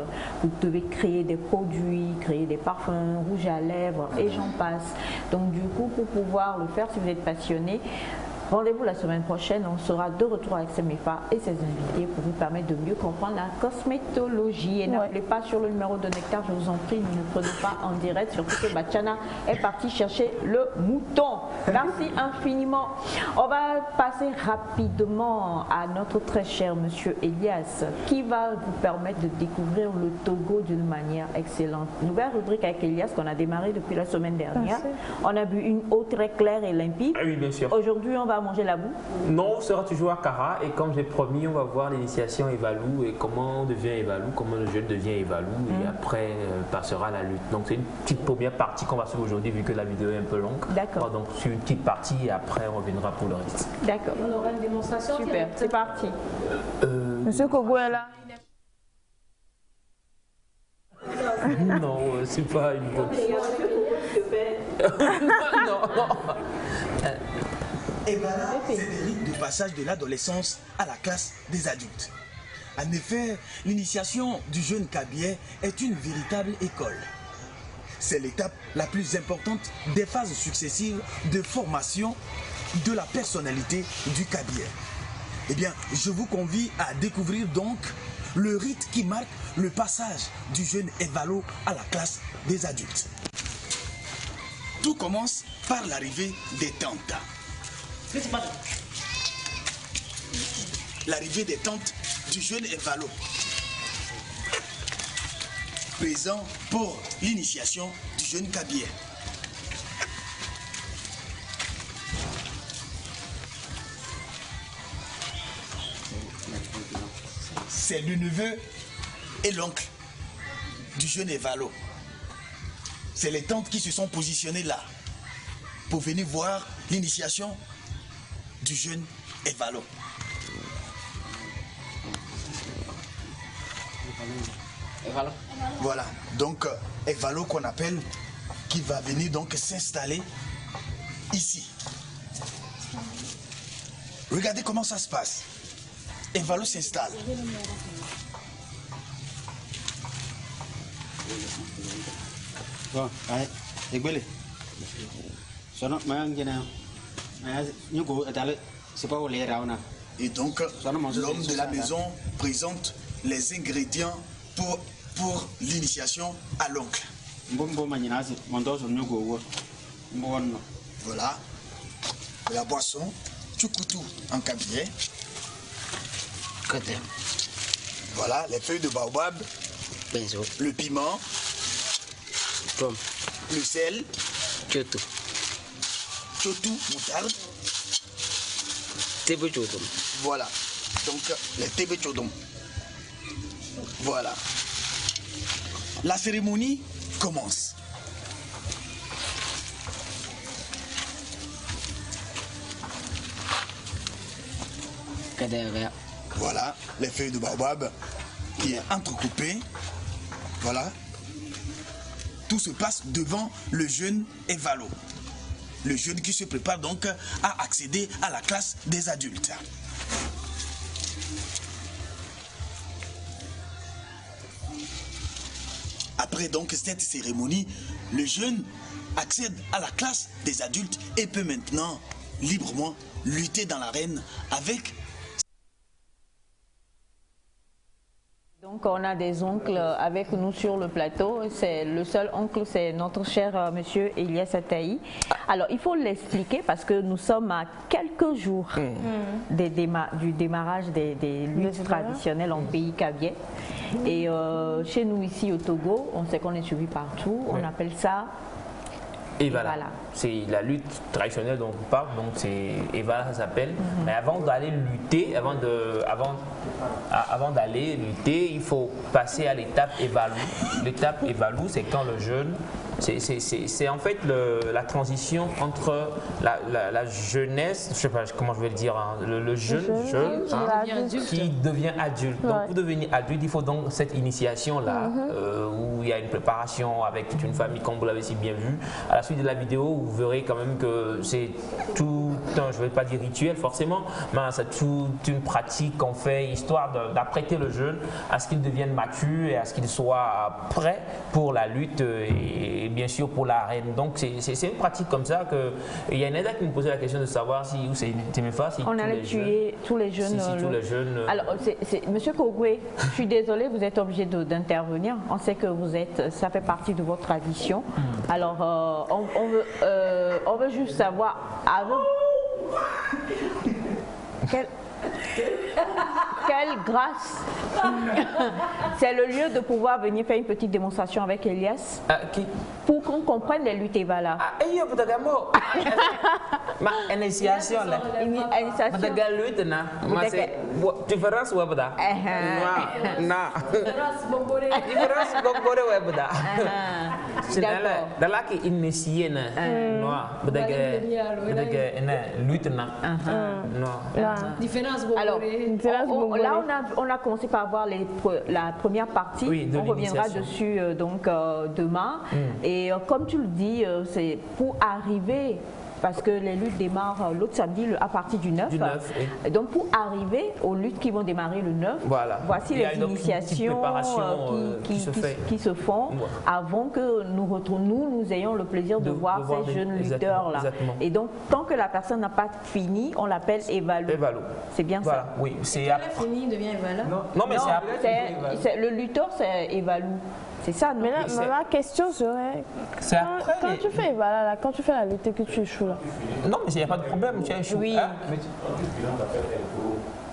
vous devez créer des produits, créer des parfums, rouges à lèvres et j'en passe. Donc du coup, pour pouvoir le faire, si vous êtes passionné, rendez-vous la semaine prochaine, on sera de retour avec Semefa et ses invités pour vous permettre de mieux comprendre la cosmétologie. Et n'appelez pas sur le numéro de Nectar, je vous en prie, ne prenez pas en direct, surtout que Bachana est parti chercher le mouton. Merci infiniment. On va passer rapidement à notre très cher monsieur Elias, qui va vous permettre de découvrir le Togo d'une manière excellente. Nouvelle rubrique avec Elias qu'on a démarré depuis la semaine dernière. On a bu une eau très claire et limpide. Ah oui, bien sûr. Aujourd'hui, on va manger la boue? Non, on sera toujours à Kara et comme j'ai promis, on va voir l'initiation Evalou et comment on devient Evalou, comment le jeune devient Evalou et après passera la lutte. Donc c'est une petite première partie qu'on va suivre aujourd'hui vu que la vidéo est un peu longue. D'accord. Donc sur une petite partie et après on reviendra pour le reste. D'accord. On aura une démonstration. Super, c'est parti. Monsieur Kogo est là. Non, c'est pas une bonne non. Et voilà, c'est le rite de passage de l'adolescence à la classe des adultes. En effet, l'initiation du jeune Kabié est une véritable école. C'est l'étape la plus importante des phases successives de formation de la personnalité du Kabié. Eh bien, je vous convie à découvrir donc le rite qui marque le passage du jeune Evalo à la classe des adultes. Tout commence par l'arrivée des tantes. L'arrivée des tantes du jeune Evalo, présent pour l'initiation du jeune Kabié. C'est le neveu et l'oncle du jeune Evalo. C'est les tantes qui se sont positionnées là pour venir voir l'initiation du jeune Evalo. Voilà, donc Evalo qu'on appelle, qui va venir donc s'installer ici. Regardez comment ça se passe. Evalo s'installe. Et donc, l'homme de la maison présente les ingrédients pour l'initiation à l'oncle. Voilà, la boisson, tchoukoutou en cabinet. Voilà, les feuilles de baobab, le piment, le sel, chotou, moutarde. Voilà, donc les tébé chodom. Voilà. La cérémonie commence. Voilà, les feuilles de baobab qui est entrecoupées. Voilà. Tout se passe devant le jeune Evalo. Le jeune qui se prépare donc à accéder à la classe des adultes. Après donc cette cérémonie, le jeune accède à la classe des adultes et peut maintenant librement lutter dans l'arène avec Donc on a des oncles avec nous sur le plateau. C'est le seul oncle, c'est notre cher monsieur Elias Ataï. Alors il faut l'expliquer parce que nous sommes à quelques jours du démarrage des luttes traditionnelles en pays kabyé. Et chez nous ici au Togo, on sait qu'on est suivi partout. On appelle ça Evala. C'est la lutte traditionnelle dont on parle, donc c'est Evala, ça s'appelle. Mais avant d'aller lutter, avant d'aller lutter, il faut passer à l'étape Evalou. L'étape Evalou, c'est quand le jeune, c'est en fait la transition entre la jeunesse, je ne sais pas comment je vais le dire, hein, le jeune qui devient adulte. Donc pour devenir adulte, il faut donc cette initiation-là, où il y a une préparation avec toute une famille, comme vous l'avez si bien vu. À la suite de la vidéo, vous verrez quand même que c'est tout un, je ne vais pas dire rituel forcément, mais c'est toute une pratique qu'on fait, histoire d'apprêter le jeune à ce qu'il devienne mature et à ce qu'il soit prêt pour la lutte et bien sûr pour l'arène. Donc c'est une pratique comme ça que il y a une aide qui me posait la question de savoir si on allait tuer tous les jeunes. Tous les jeunes. Alors Monsieur Kogwe, je suis désolée, vous êtes obligé d'intervenir. On sait que ça fait partie de votre tradition. Alors on veut juste savoir avant quelle grâce. C'est le lieu de pouvoir venir faire une petite démonstration avec Elias pour qu'on comprenne les luttes Evala. Ma initiation là. Différence ou pas? Non. Différence bombore ou pas? C'est dans la qui initié na. Lutte na. Différence bombore. Alors, là, on a commencé par voir la première partie. Oui, on reviendra dessus demain. Et comme tu le dis, c'est pour arriver, parce que les luttes démarrent l'autre samedi à partir du 9. Et donc pour arriver aux luttes qui vont démarrer le 9, voici les initiations qui se font avant que nous ayons le plaisir de voir ces jeunes lutteurs-là. Et donc tant que la personne n'a pas fini, on l'appelle Evalou. C'est bien ça? Oui, c'est après. Fini devient Evala? Non, mais c'est après. Le lutteur, c'est Evalou. C'est ça, non? Mais ma question serait, quand tu fais Evala, quand tu fais la lutte que tu échoues là. Non, mais il n'y a pas de problème, tu échoues. Oui.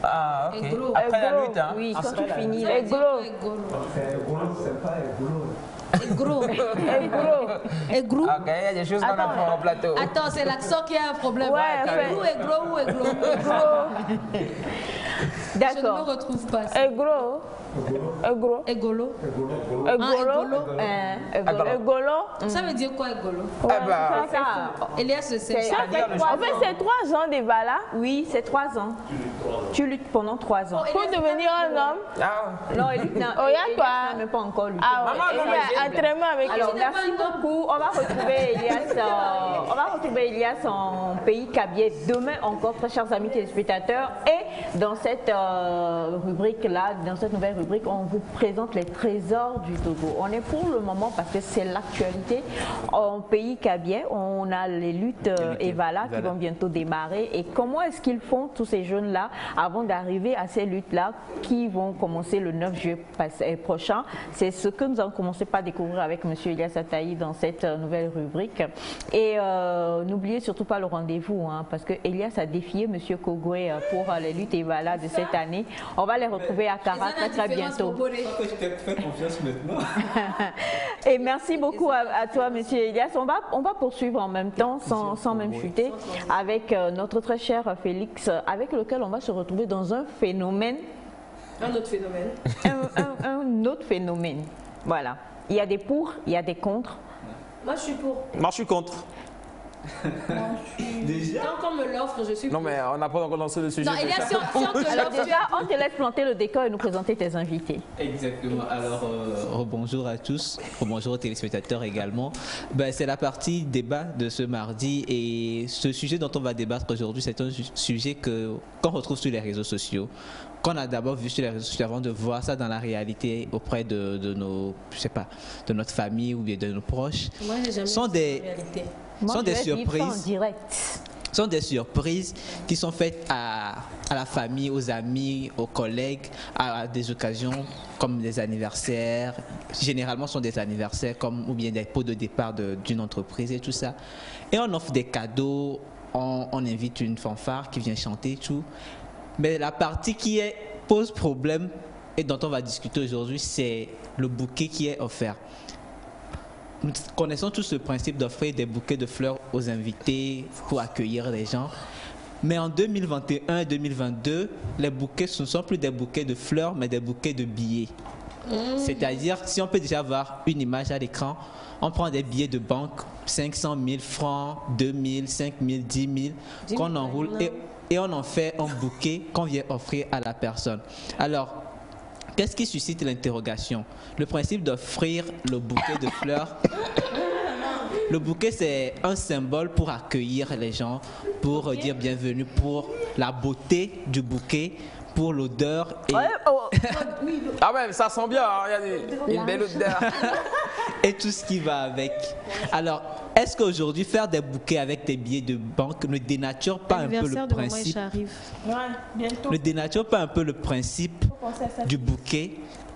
Ah, ok. Après la lutte, hein. Oui, quand tu finis. Egolo. Egro. Ok, il y a des choses qu'on apprend au plateau. Attends, c'est l'accent qui a un problème. Ouais, Egro. D'accord. Je ne me retrouve pas. Egolo. Ça veut dire quoi, Egolo? Elias le sait. En fait, c'est 3 ans d'Evala. Oui, c'est 3 ans. Tu luttes pendant 3 ans. Pour devenir un homme. Non, Elias n'a même pas encore lutté. Entraînement avec. Alors, merci beaucoup. On va retrouver Elias en pays kabyé demain encore, très chers amis téléspectateurs. Et dans cette rubrique-là, dans cette nouvelle rubrique, on vous présente les trésors du Togo. On est pour le moment, parce que c'est l'actualité, en pays kabyé, on a les luttes Evala qui vont bientôt démarrer. Et comment est-ce qu'ils font, tous ces jeunes-là, avant d'arriver à ces luttes-là, qui vont commencer le 9 juillet prochain? C'est ce que nous avons commencé par découvrir avec M. Elias Ataï dans cette nouvelle rubrique. Et n'oubliez surtout pas le rendez-vous, hein, parce que Elias a défié M. Kogwe pour les luttes Evala de cette année. On va les retrouver à Kara très bientôt. Et merci beaucoup à toi, M. Elias. On va poursuivre en même temps, sans même chuter, avec notre très cher Félix, avec lequel on va se retrouver dans un phénomène. Un autre phénomène. Un autre phénomène. Voilà. Il y a des pour, il y a des contre. Moi, je suis pour. Moi, je suis contre. Tant qu'on me l'offre, je suis pour. Non, mais on n'a pas encore lancé le sujet. Non, Elias, si on te Alors déjà, on te laisse planter le décor et nous présenter tes invités. Exactement. Alors, bonjour à tous. Bonjour aux téléspectateurs également. C'est la partie débat de ce mardi. Et ce sujet dont on va débattre aujourd'hui, c'est un sujet qu'on retrouve sur les réseaux sociaux, qu'on a d'abord vu sur les réseaux sociaux avant de voir ça dans la réalité auprès de nos, je sais pas, de notre famille ou bien de nos proches. Moi, j'ai jamais sont vu des réalité. Moi, sont je des vais vivre ça en surprises. direct. Sont des surprises qui sont faites à à la famille, aux amis, aux collègues, à des occasions comme des anniversaires. Généralement, ce sont des anniversaires comme, ou bien des pots de départ d'une entreprise et tout ça. Et on offre des cadeaux, on invite une fanfare qui vient chanter, tout. Mais la partie qui pose problème et dont on va discuter aujourd'hui, c'est le bouquet qui est offert. Nous connaissons tous le principe d'offrir des bouquets de fleurs aux invités pour accueillir les gens. Mais en 2021 et 2022, les bouquets, ce ne sont plus des bouquets de fleurs, mais des bouquets de billets. C'est-à-dire, si on peut déjà voir une image à l'écran, on prend des billets de banque, 500 000 francs, 2 000, 5 000, 10 000, qu'on enroule et on en fait un bouquet qu'on vient offrir à la personne. Alors, qu'est-ce qui suscite l'interrogation? Le principe d'offrir le bouquet de fleurs. Le bouquet, c'est un symbole pour accueillir les gens, pour dire bienvenue, pour la beauté du bouquet, pour l'odeur. Et... Ah ouais, ça sent bien, hein, il y a une belle odeur. Et tout ce qui va avec. Alors, est-ce qu'aujourd'hui, faire des bouquets avec des billets de banque ne dénature pas un peu le principe? Ne dénature pas un peu le principe du bouquet?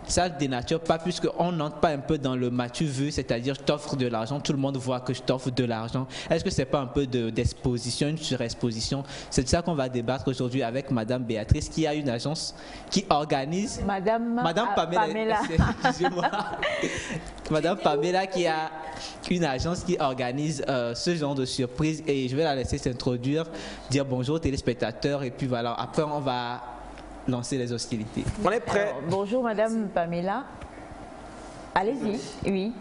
Ça ne dénature pas puisqu'on n'entre pas un peu dans le m'as-tu vu, c'est-à-dire je t'offre de l'argent, tout le monde voit que je t'offre de l'argent. Est-ce que ce n'est pas un peu d'exposition, une surexposition? C'est de ça qu'on va débattre aujourd'hui avec Madame Béatrice qui a une agence qui organise... Madame Pamela. Excusez-moi. Madame Pamela qui a une agence qui organise ce genre de surprise et je vais la laisser s'introduire, dire bonjour aux téléspectateurs et puis voilà, après on va... lancer les hostilités. On est prêt. Alors, bonjour Madame Pamela. Allez-y. Oui.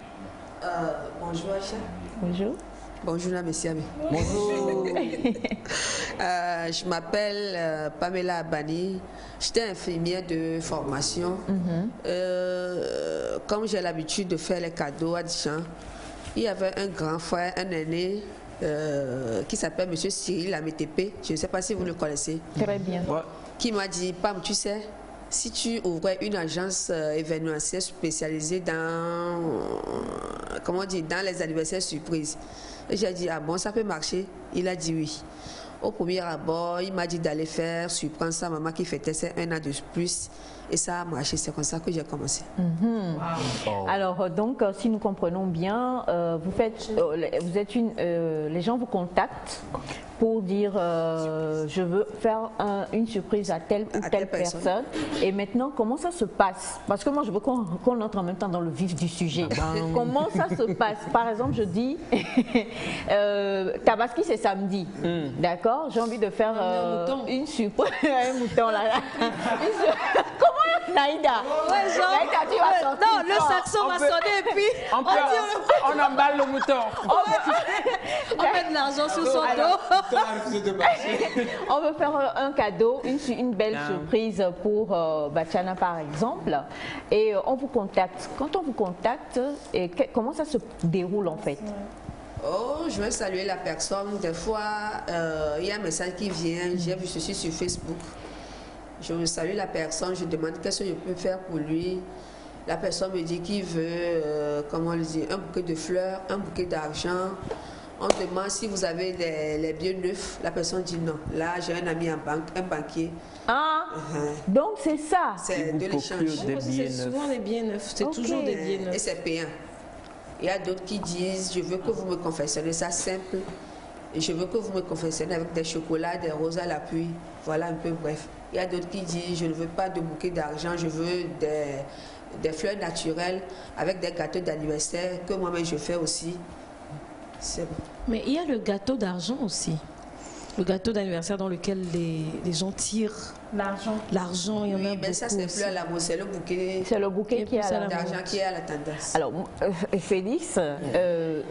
Bonjour Aïcha. Bonjour. Bonjour la Messiame. Bonjour. Je m'appelle Pamela Abani. J'étais infirmière de formation. Comme j'ai l'habitude de faire les cadeaux à des gens, il y avait un grand frère, un aîné, qui s'appelle Monsieur Cyril Amétépé. Je ne sais pas si vous le connaissez. Très bien. Ouais. Qui m'a dit, Pam, tu sais, si tu ouvrais une agence événementielle spécialisée dans, comment dire, dans les anniversaires surprises. Et j'ai dit, ah bon, ça peut marcher? Il a dit oui. Au premier abord, il m'a dit d'aller faire surprendre sa maman qui fêtait ses 1 an de plus. Et ça a marché, c'est comme ça que j'ai commencé. Alors, donc, si nous comprenons bien, vous êtes les gens vous contactent pour dire je veux faire une surprise à telle ou telle personne. Et maintenant, comment ça se passe? Parce que moi, je veux qu'on entre en même temps dans le vif du sujet. Comment ça se passe? Par exemple, je dis Tabaski, c'est samedi. D'accord? J'ai envie de faire une surprise. Un mouton là. Comment Naïda? Naïda, tu vas sortir. Non, le saxon va sonner et puis on emballe le mouton. On met de l'argent sous son dos. On veut faire un cadeau, une belle surprise pour Bachana par exemple. Et on vous contacte. Quand on vous contacte, comment ça se déroule en fait? Oh, je vais saluer la personne. Des fois, il y a un message qui vient. J'ai vu ceci sur Facebook. Je salue la personne, je demande qu'est-ce que je peux faire pour lui. La personne me dit qu'il veut, comment le dire, un bouquet de fleurs, un bouquet d'argent. On demande si vous avez les billets neufs. La personne dit non. Là, j'ai un ami en banque, un banquier. Donc c'est ça. C'est de l'échange. C'est souvent des billets neufs. C'est toujours des billets neufs. Et c'est payant. Il y a d'autres qui disent, je veux que vous me confectionnez ça simple. Et je veux que vous me confectionnez avec des chocolats, des roses à l'appui. Voilà un peu bref. Il y a d'autres qui disent, je ne veux pas de bouquet d'argent, je veux des fleurs naturelles avec des gâteaux d'anniversaire que moi-même je fais aussi. C'est bon. Mais il y a le gâteau d'argent aussi. Le gâteau d'anniversaire dans lequel les gens tirent l'argent. Il y en a beaucoup. Ça, c'est fleur à l'amour, c'est le bouquet. C'est le bouquet qui a d'argent qui est à la tendance. Alors, Félix,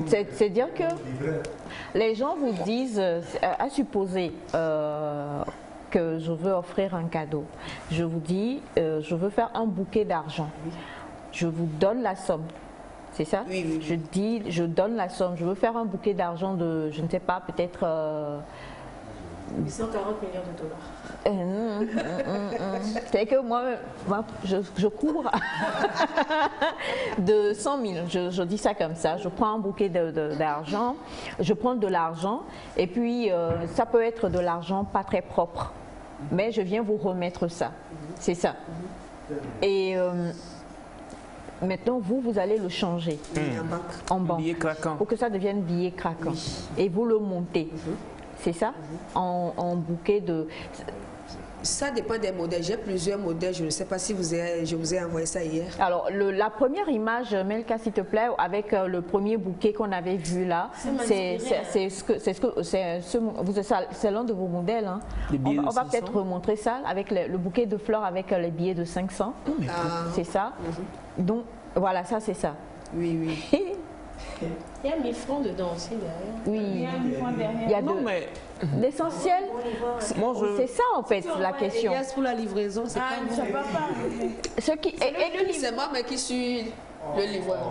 c'est dire que les gens vous disent, à supposer que je veux offrir un cadeau, je vous dis, je veux faire un bouquet d'argent. Je vous donne la somme. C'est ça? Oui. Je dis, je donne la somme. Je veux faire un bouquet d'argent de, je ne sais pas, peut-être 840 millions de dollars. C'est que moi, je cours de 100 000. Je dis ça comme ça. Je prends un bouquet d'argent. Je prends de l'argent. Et puis, ça peut être de l'argent pas très propre. mais je viens vous remettre ça. C'est ça. Et maintenant, vous allez le changer en banque. Billet craquant. Pour que ça devienne billet craquant. Et vous le montez. C'est ça? En bouquet de... Ça dépend des modèles. J'ai plusieurs modèles. Je ne sais pas si je vous ai envoyé ça hier. Alors, la première image, Melka, s'il te plaît, avec le premier bouquet qu'on avait vu là, c'est l'un de vos modèles. Hein. On va peut-être remontrer ça avec le bouquet de fleurs avec les billets de 500. C'est ça. Donc, voilà, ça, c'est ça. Oui, oui. Il y a 1000 francs dedans aussi derrière. Oui, Il y a 1000 francs derrière. il y a Non, deux. mais L'essentiel, c'est ça en fait la question. Et pour la livraison, c'est pas Ça va pas. Ce qui est C'est moi mais qui suis le livreur.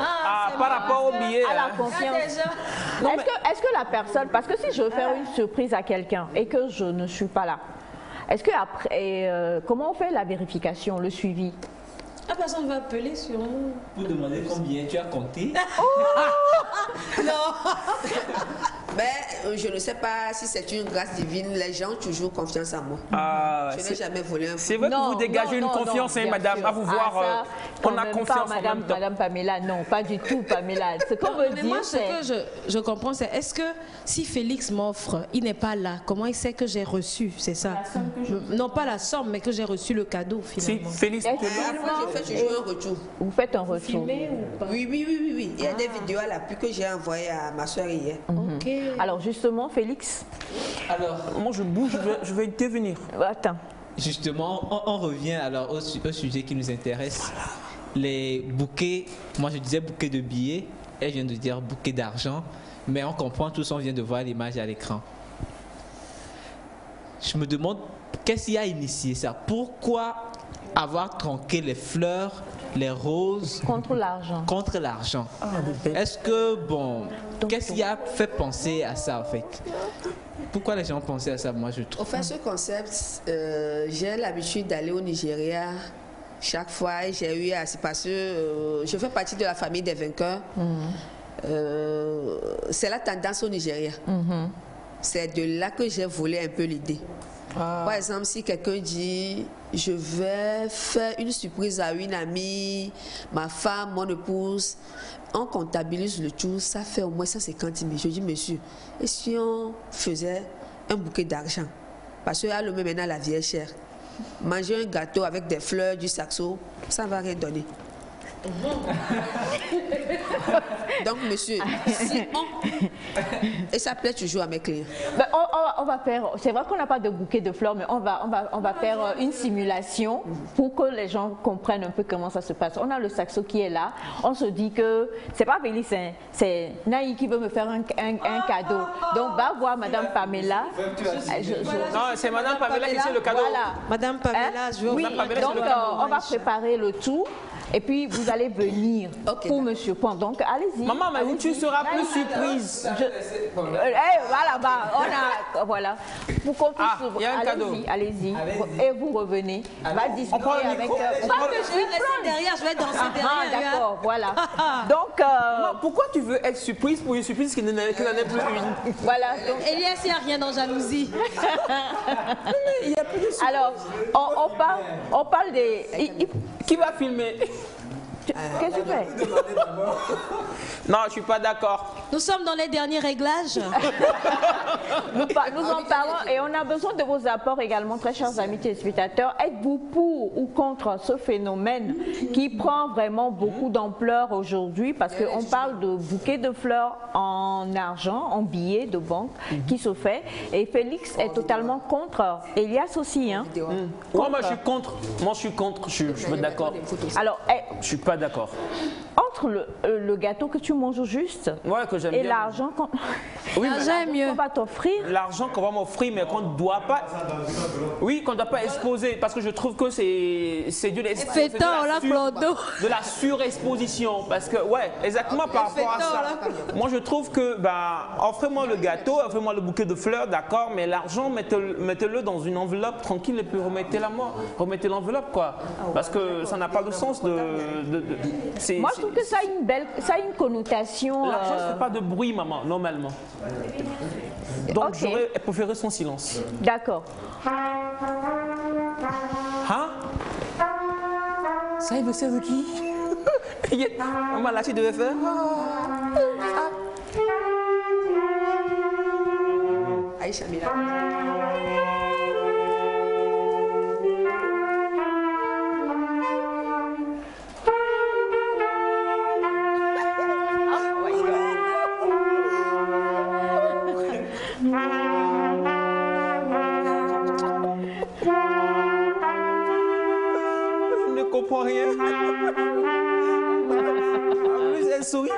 par rapport au billet. à la hein. confiance. Est-ce que la personne, parce que si je veux faire une surprise à quelqu'un et que je ne suis pas là, est-ce que après, comment on fait la vérification, le suivi? La personne va appeler sur nous. Vous demandez combien tu as compté. Non. Mais je ne sais pas si c'est une grâce divine. Les gens ont toujours confiance en moi. Je n'ai jamais volé un. C'est vrai que vous dégagez une confiance, hein, madame. sûr. À vous voir, on a confiance en même temps. Madame Pamela, non, pas du tout, Pamela. Ce qu'on veut Mais dire, moi, ce que je comprends, c'est est-ce que si Félix m'offre, il n'est pas là, comment il sait que j'ai reçu? C'est ça? Non, pas la somme, mais que j'ai reçu le cadeau finalement. Si Félix, Je fais toujours un retour. vous faites un retour. Filmé ou pas? Oui. Il y a des vidéos à l'appui que j'ai envoyées à ma soeur hier. Ok. Alors justement, Félix, Alors, moi je bouge, je vais intervenir. attends. justement, on revient alors au sujet qui nous intéresse. Les bouquets, moi je disais bouquet de billets, elle vient de dire bouquet d'argent, mais on comprend tous, on vient de voir l'image à l'écran. Je me demande, qu'est-ce qui a initié ça? Pourquoi avoir tronqué les fleurs, les roses Contre l'argent. contre l'argent? Est-ce que, bon, qu'est-ce qui a fait penser à ça en fait? Pourquoi les gens pensaient à ça, moi je trouve? Au fait, ce concept, j'ai l'habitude d'aller au Nigeria chaque fois. J'ai eu assez parce que je fais partie de la famille des vainqueurs. C'est la tendance au Nigeria. C'est de là que j'ai volé un peu l'idée. Par exemple, si quelqu'un dit je vais faire une surprise à une amie, ma femme, mon épouse, on comptabilise le tout, ça fait au moins 150 000. Je dis monsieur, et si on faisait un bouquet d'argent? Parce que le même maintenant la vie est chère. Manger un gâteau avec des fleurs, du saxo, ça ne va rien donner. Donc monsieur, si et ça plaît toujours à mes clients. Ben, on va faire, c'est vrai qu'on n'a pas de bouquet de fleurs, mais on va faire une simulation pour que les gens comprennent un peu comment ça se passe. On a le saxo qui est là, on se dit que c'est pas Félix, c'est Naï qui veut me faire un cadeau. Donc va voir Madame Pamela. Non, c'est Madame Pamela qui fait le cadeau. Voilà. Madame Pamela, je veux Oui, Madame Pamela, donc c'est le cadeau. on va préparer le tout. Et puis vous allez venir pour Monsieur Point. Donc allez-y. Maman, mais où tu seras plus surprise. Voilà, voilà. Pour qu'on puisse. Il y a un cadeau. Allez-y. Et vous revenez. Va discuter avec. Pas que je vais rester derrière, je vais danser derrière. D'accord, voilà. Donc. Maman, pourquoi tu veux être surprise pour une surprise qui n'en est plus une? Voilà. Donc, Elias, il n'y a rien dans jalousie. Il y a plus de surprise. alors, on parle des. Qui va filmer? Qu'est-ce que tu fais? Non, je suis pas d'accord. Nous sommes dans les derniers réglages. Nous en parlons et on a besoin de vos apports également, très chers amis téléspectateurs. Êtes-vous pour ou contre ce phénomène qui prend vraiment beaucoup d'ampleur aujourd'hui? Parce qu'on parle de bouquets de fleurs en argent, en billets de banque qui se fait. Et Félix est totalement contre. Elias aussi, hein? Moi, je suis contre. Moi, je suis contre. Je suis d'accord. Alors, je suis pas d'accord. entre le gâteau que tu manges juste que j'aime et bien. l'argent qu'on va t'offrir. L'argent qu'on va m'offrir, mais qu'on ne doit pas. Oui, qu'on ne doit pas exposer, parce que je trouve que c'est de la surexposition. Parce que, exactement par rapport à ça. Moi, je trouve que, offrez-moi le gâteau, offrez-moi le bouquet de fleurs, d'accord, mais l'argent, mettez-le dans une enveloppe tranquille et puis remettez-la moi. Remettez l'enveloppe, quoi. Parce que ça n'a pas de sens de moi, je trouve que ça a une connotation. L'argent ne fait pas de bruit, maman, normalement. Donc Ok. j'aurais préféré son silence. D'accord. Hein? Ça, il veut faire de qui? Maman, là, tu devais faire. Aïcha Mila. Je ne comprends rien. En plus, elle sourit.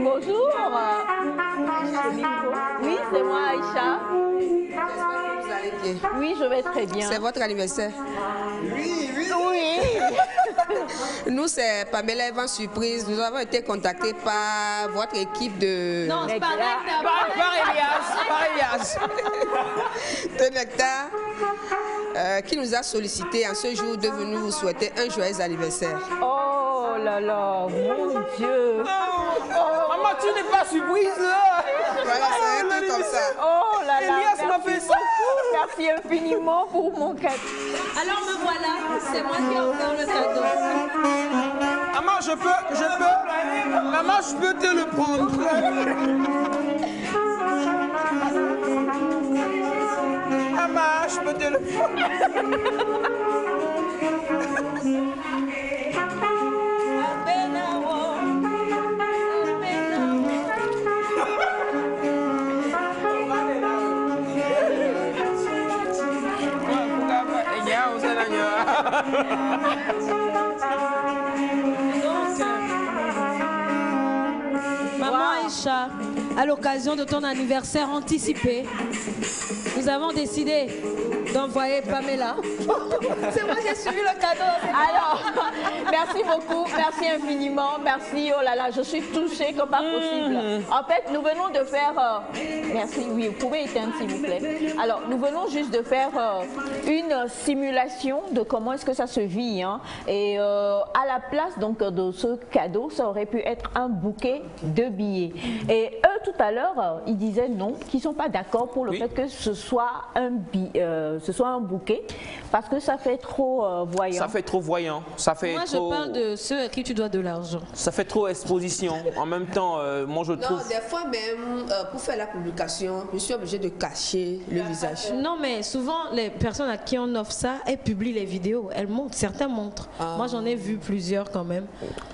Bonjour. Oui, c'est moi Aïcha. Vous allez bien? Oui, je vais très bien. C'est votre anniversaire? Oui. Nous, c'est Pamela Evans Surprise. Nous avons été contactés par votre équipe de... Non, c'est pas vrai. Par Elias. de Nectar, qui nous a sollicité en ce jour de venir vous souhaiter un joyeux anniversaire. Oh là là, mon Dieu. Maman, tu n'es pas surprise là. Voilà, c'est un truc comme ça. Oh là là, Elias m'a fait ça. Merci infiniment pour mon cadeau. Alors me voilà, c'est moi qui ai offert le cadeau. Maman, je peux. Maman, je peux te le prendre. Maman, je peux te le prendre. Maman Aïcha, à l'occasion de ton anniversaire anticipé, nous avons décidé d'envoyer Pamela. C'est moi qui ai suivi le cadeau. Alors, merci beaucoup, merci infiniment, merci. Oh là là, je suis touchée comme pas possible. En fait, nous venons de faire... merci, oui, vous pouvez éteindre s'il vous plaît. Alors, nous venons juste de faire une simulation de comment est-ce que ça se vit. Hein. Et à la place donc de ce cadeau, ça aurait pu être un bouquet de billets. Et eux, tout à l'heure, ils disaient non, qu'ils ne sont pas d'accord pour le fait que ce soit un bouquet, parce que ça fait trop voyant. Ça fait trop voyant. Ça fait Moi, trop... je parle de ceux à qui tu dois de l'argent. Ça fait trop exposition. En même temps, moi je trouve... Non, des fois même, pour faire la publication, je suis obligée de cacher le visage. Non, mais souvent, les personnes à qui on offre ça, elles publient les vidéos. Elles montrent, certains montrent. Moi, j'en ai vu plusieurs quand même.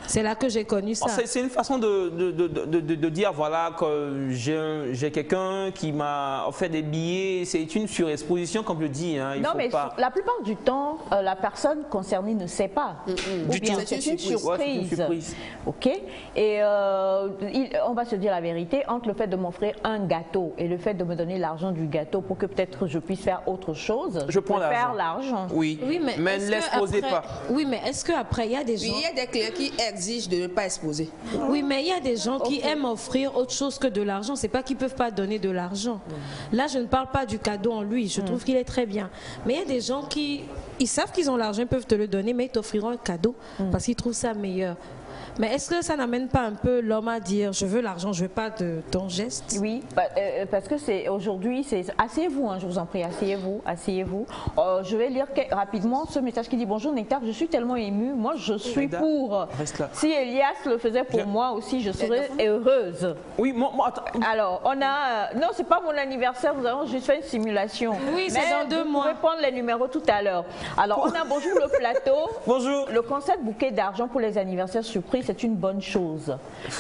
C'est là que j'ai connu ça. C'est une façon de dire, voilà, que j'ai quelqu'un qui m'a offert des billets. C'est une surexposition, comme je dis. Hein, non, mais la plupart du temps, la personne concernée ne sait pas. Ou bien c'est une surprise. Ouais, c'est une surprise. Ok. Et on va se dire la vérité, entre le fait de m'offrir un gâteau et le fait de me donner l'argent du gâteau pour que peut-être je puisse faire autre chose, je prends l'argent. Oui, mais ne l'exposez pas. Oui, mais est-ce qu'après, il y a des gens... Oui, il y a des clients qui exigent de ne pas exposer. Oui, mais il y a des gens qui aiment offrir autre chose que de l'argent. C'est pas qu'ils peuvent pas donner de l'argent. Là, je ne parle pas du cadeau en lui. Je trouve qu'il est très bien. Mais il y a des gens qui... Ils savent qu'ils ont l'argent, ils peuvent te le donner, mais ils t'offriront un cadeau parce qu'ils trouvent ça meilleur. Mais est-ce que ça n'amène pas un peu l'homme à dire je veux l'argent, je veux pas de ton geste? Oui, parce que c'est aujourd'hui, asseyez-vous, hein, je vous en prie, asseyez-vous, asseyez-vous. Je vais lire rapidement ce message qui dit bonjour Nectar, je suis tellement émue, moi je suis pour. Si Elias le faisait pour moi aussi, je serais heureuse. Oui, moi attends. Alors, on a, non, c'est pas mon anniversaire, nous avons juste fait une simulation. Oui, c'est dans 2 mois. Vous pouvez prendre les numéros tout à l'heure. Alors, on a bonjour le plateau. Bonjour. Le concept bouquet d'argent pour les anniversaires surprises, c'est une bonne chose.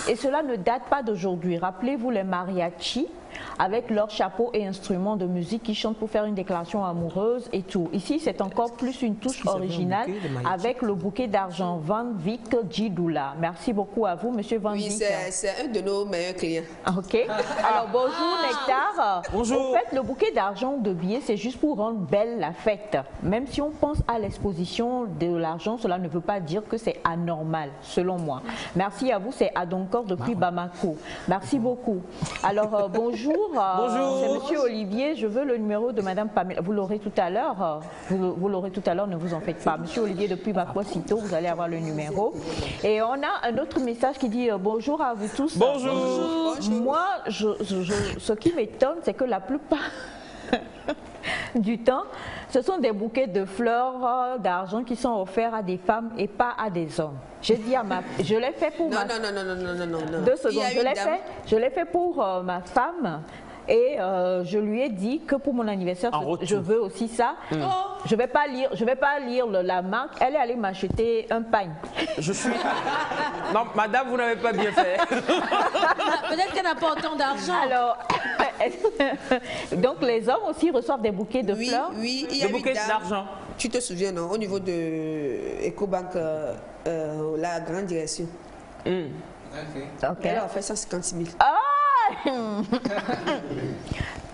Et cela ne date pas d'aujourd'hui. Rappelez-vous les mariachis avec leurs chapeaux et instruments de musique qui chantent pour faire une déclaration amoureuse et tout. Ici, c'est encore plus une touche originale avec le bouquet d'argent Van Vic Djidoula. Merci beaucoup à vous, Monsieur Van Vic. Oui, c'est un de nos meilleurs clients. Ok. Alors, bonjour Nectar. Bonjour. En fait, le bouquet d'argent ou de billets, c'est juste pour rendre belle la fête. Même si on pense à l'exposition de l'argent, cela ne veut pas dire que c'est anormal, selon moi. Merci à vous, c'est Adoncor depuis Bamako. Merci beaucoup. Alors, bonjour. Bonjour. C'est Monsieur Olivier. Je veux le numéro de Madame Pamela. Vous l'aurez tout à l'heure. Vous l'aurez tout à l'heure, ne vous en faites pas. Monsieur Olivier depuis Bakwasito, vous allez avoir le numéro. Et on a un autre message qui dit bonjour à vous tous. Bonjour. Bonjour. Moi, ce qui m'étonne, c'est que la plupart du temps, ce sont des bouquets de fleurs, d'argent qui sont offerts à des femmes et pas à des hommes. J'ai dit à ma, je l'ai fait pour ma. Non. 2 secondes. Je l'ai fait pour ma femme. Et je lui ai dit que pour mon anniversaire, je veux aussi ça. Je vais pas lire la marque. Elle est allée m'acheter un pain. Je suis. Non, madame, vous n'avez pas bien fait. Peut-être qu'elle n'a pas autant d'argent. Alors, donc les hommes aussi reçoivent des bouquets de fleurs. Oui, il y a des bouquets d'argent. Tu te souviens, non, au niveau de Ecobank, la grande direction. Okay. Elle a offert 150 000. Ah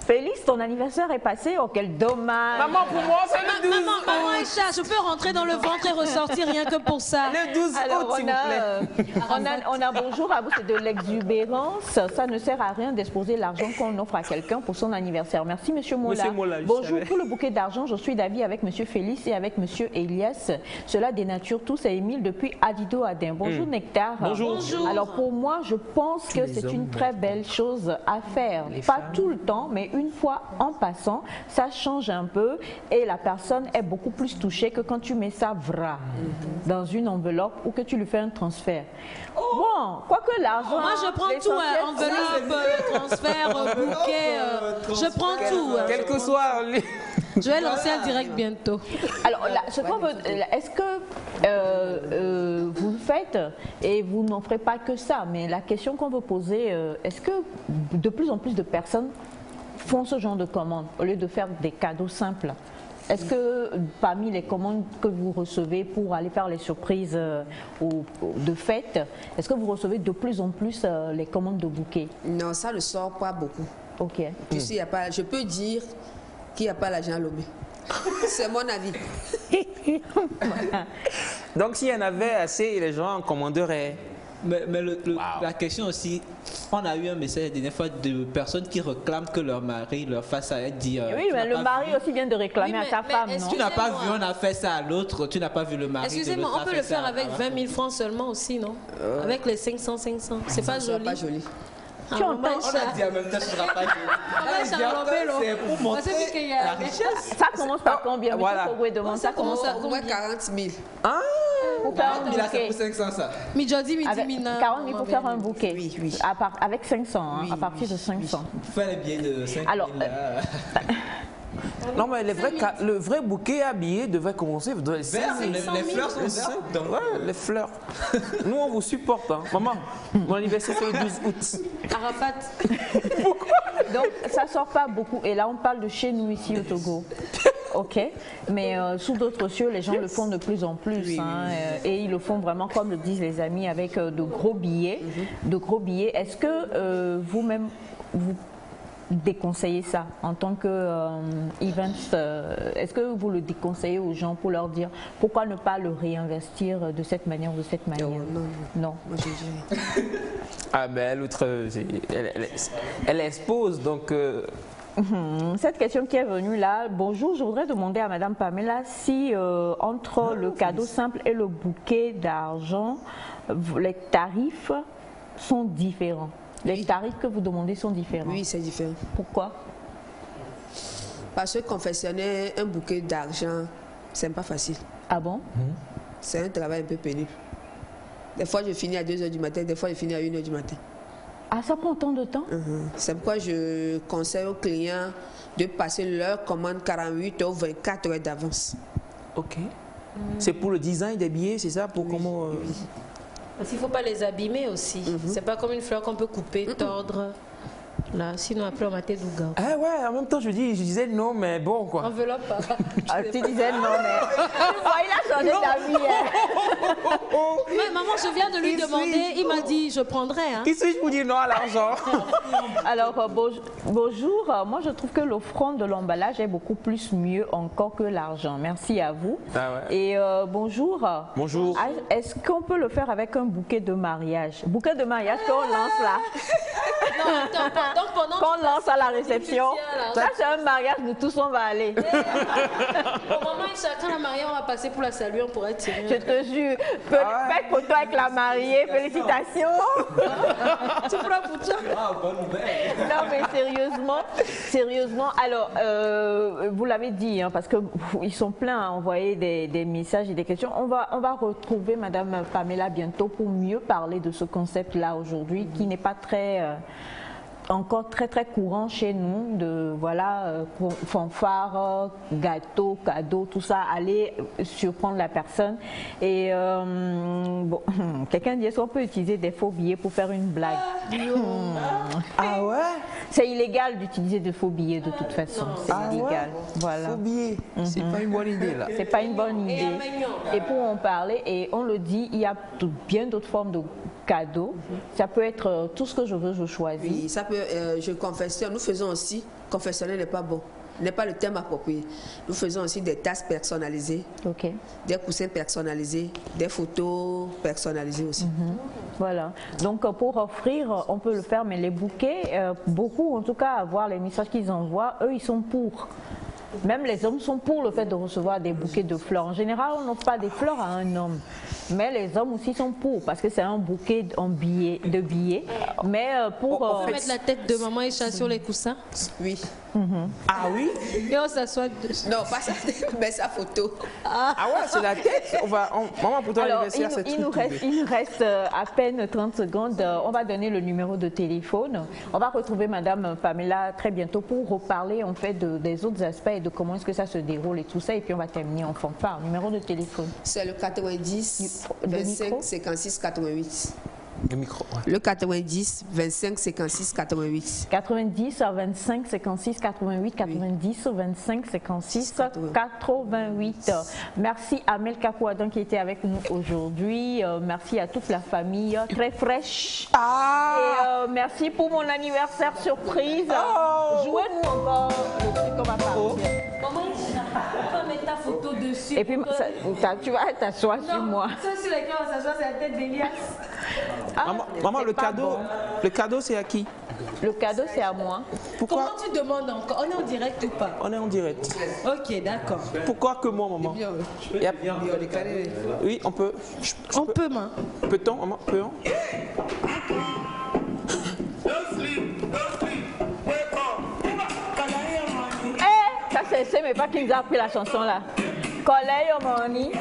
Félix, ton anniversaire est passé. Oh, quel dommage. Maman, pour moi, c'est le 12 août. Maman Aïcha, je peux rentrer dans le ventre et ressortir rien que pour ça. Le 12 août, s'il vous plaît. On a bonjour à vous, c'est de l'exubérance. Ça ne sert à rien d'exposer l'argent qu'on offre à quelqu'un pour son anniversaire. Merci, Monsieur Mola. Monsieur Mola, bonjour, pour le bouquet d'argent, je suis d'avis avec Monsieur Félix et avec Monsieur Elias. Cela dénature tous. C'est Émile depuis Adido Adin. Bonjour, Nectar. Bonjour. Alors, pour moi, je pense que c'est une très belle chose à faire. Pas tout le temps, mais une fois en passant, ça change un peu et la personne est beaucoup plus touchée que quand tu mets ça dans une enveloppe ou que tu lui fais un transfert. Bon, quoique l'argent... Moi, je prends tout, enveloppe, transfert, bouquet, je prends tout. Quel que soit... Je vais lancer un direct bientôt. Alors, est-ce que vous le faites et vous n'en ferez pas que ça, mais la question qu'on veut poser, est-ce que de plus en plus de personnes font ce genre de commandes au lieu de faire des cadeaux simples? Est-ce que parmi les commandes que vous recevez pour aller faire les surprises de fête, est-ce que vous recevez de plus en plus les commandes de bouquets? Non, ça ne sort pas beaucoup. Ok. Tu sais, je peux dire qu'il n'y a pas l'argent à Lomé. C'est mon avis. Donc s'il y en avait assez, les gens en commanderaient. Mais la question aussi, on a eu un message la dernière fois de personnes qui réclament que leur mari leur fasse ça et dire... Oui, mais le mari aussi vient de réclamer à sa femme, non? Tu n'as pas vu, on a fait ça à l'autre, tu n'as pas vu le mari. Excusez-moi, on peut le faire avec 20 000 francs seulement aussi, non? Avec les 500. C'est pas joli. Pas joli. Tu entends ça? On a dit en même temps que ce ne sera pas joli. C'est pour montrer la richesse. Ça commence par combien? Voilà. Ça commence à combien? 40 000. Ah, pour faire un bouquet. Pour 500 ça. Midjodi, 40 000 pour faire un bouquet. Oui. Avec 500, hein, à partir de 500. Fais les billets de 5 000. Alors, non, mais le vrai bouquet habillé devrait commencer. Les fleurs sont vertes. Ouais, les fleurs. Nous, on vous supporte. Hein. Maman, mon anniversaire, c'est le 12 août. Arafat. Pourquoi? Donc, ça sort pas beaucoup. Et là, on parle de chez nous, ici, au Togo. Ok, mais sous d'autres cieux, les gens le font de plus en plus. Et ils le font vraiment, comme le disent les amis, avec de gros billets. Est-ce que vous-même, vous déconseillez ça en tant que events? Est-ce que vous le déconseillez aux gens pour leur dire pourquoi ne pas le réinvestir de cette manière ou de cette manière? Non. Moi, Ah, mais l'autre, elle expose, donc Cette question qui est venue là, bonjour, je voudrais demander à Madame Pamela si entre le cadeau simple et le bouquet d'argent, les tarifs sont différents. Les tarifs que vous demandez sont différents. Oui, c'est différent. Pourquoi? Parce que confectionner un bouquet d'argent, c'est pas facile. Ah bon? C'est un travail un peu pénible. Des fois, je finis à 2 h du matin, des fois, je finis à 1 h du matin. Ah, ça prend autant de temps? C'est pourquoi je conseille aux clients de passer leur commande 48 ou 24 heures d'avance. Ok. C'est pour le design des billets, c'est ça? Pour comment Parce qu'il ne faut pas les abîmer aussi. C'est pas comme une fleur qu'on peut couper, tordre. Là, sinon après on m'a été douga. Ah ouais, en même temps je disais non, mais bon quoi. Enveloppe. Ah, tu disais non, mais il a changé d'avis. Mais maman, je viens de lui demander, il m'a dit je prendrai. Hein. Qui suis-je pour dire non à l'argent? Alors bonjour, moi je trouve que l'offrande de l'emballage est beaucoup plus mieux encore que l'argent. Merci à vous. Ah ouais. Et bonjour. Bonjour. Est-ce qu'on peut le faire avec un bouquet de mariage? Bouquet de mariage qu'on lance là. Non, attends, donc pendant qu'on lance à la réception. Ça c'est un mariage, nous tous on va aller. Au moment où chacun la mariée, on va passer pour la saluer, on pourrait tirer. Je te jure, faites photo avec la mariée, félicitations. Tu prends pour toi. Non mais sérieusement, alors vous l'avez dit, hein, parce qu'ils sont pleins à envoyer des messages et des questions. On va retrouver Madame Pamela bientôt pour mieux parler de ce concept-là aujourd'hui, qui n'est pas encore très courant chez nous, de fanfare, gâteau, cadeau, tout ça, aller surprendre la personne. Et bon, quelqu'un dit, est-ce qu'on peut utiliser des faux billets pour faire une blague? Ah ouais? C'est illégal d'utiliser de faux billets de toute façon. C'est illégal. Ouais? Voilà. Faux billets, c'est pas une bonne idée là. C'est pas une bonne idée. Et pour en parler, et on le dit, il y a bien d'autres formes de cadeaux. Ça peut être tout ce que je veux, je choisis. Oui, ça peut, je confessionne. Nous faisons aussi, confessionner n'est pas bon, n'est pas le terme approprié. Nous faisons aussi des tasses personnalisées, des coussins personnalisés, des photos personnalisées aussi. Voilà. Donc pour offrir, on peut le faire, mais les bouquets, beaucoup en tout cas, à voir les messages qu'ils envoient, eux ils sont pour. Même les hommes sont pour le fait de recevoir des bouquets de fleurs. En général, on n'offre pas des fleurs à un homme. Mais les hommes aussi sont pour, parce que c'est un bouquet de billets. Mais pour... On peut mettre la tête de maman Echa sur les coussins? Oui. Ah oui? Et on s'assoit dessus. Non, pas sa tête, mais sa photo. Ah ouais, c'est la tête. Maman, pour ton anniversaire, c'est il nous reste à peine 30 secondes. On va donner le numéro de téléphone. On va retrouver Madame Pamela très bientôt pour reparler en fait des autres aspects et de comment est-ce que ça se déroule et tout ça. Et puis on va terminer en fanfare. Numéro de téléphone. C'est le 90 25 56 88. Le micro. Ouais. Le 90 25 56 88. 90 25 56 88. 90 25 56 88. Merci à Mel Kakouadan qui était avec nous aujourd'hui. Merci à toute la famille très fraîche. Et merci pour mon anniversaire surprise. Jouez-nous encore le truc qu'on va partir. Maman, on va mettre ta photo dessus. Et puis tu vas t'asseoir sur moi. Ça sur lequel on s'assoit, c'est la tête d'Elias. Maman, le cadeau c'est à qui? Le cadeau c'est à moi. Pourquoi? Comment tu demandes encore? On est en direct ou pas? On est en direct. Ok, d'accord. Pourquoi que moi, maman? Oui, on peut. On peut, maman. Peut-on, maman? Peut-on? Ça c'est mais pas qui nous a appris la chanson là. Collègue Money.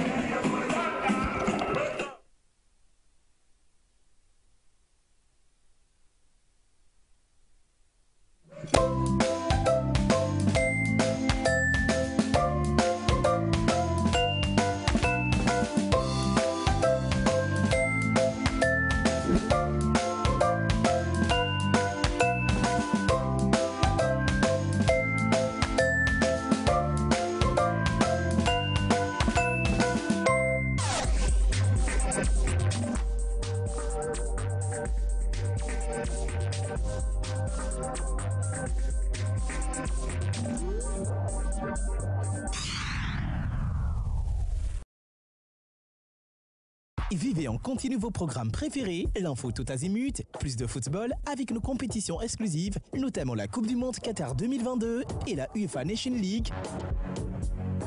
et vivez en continu vos programmes préférés, l'info tout azimut, plus de football avec nos compétitions exclusives, notamment la Coupe du Monde Qatar 2022 et la UEFA Nation League.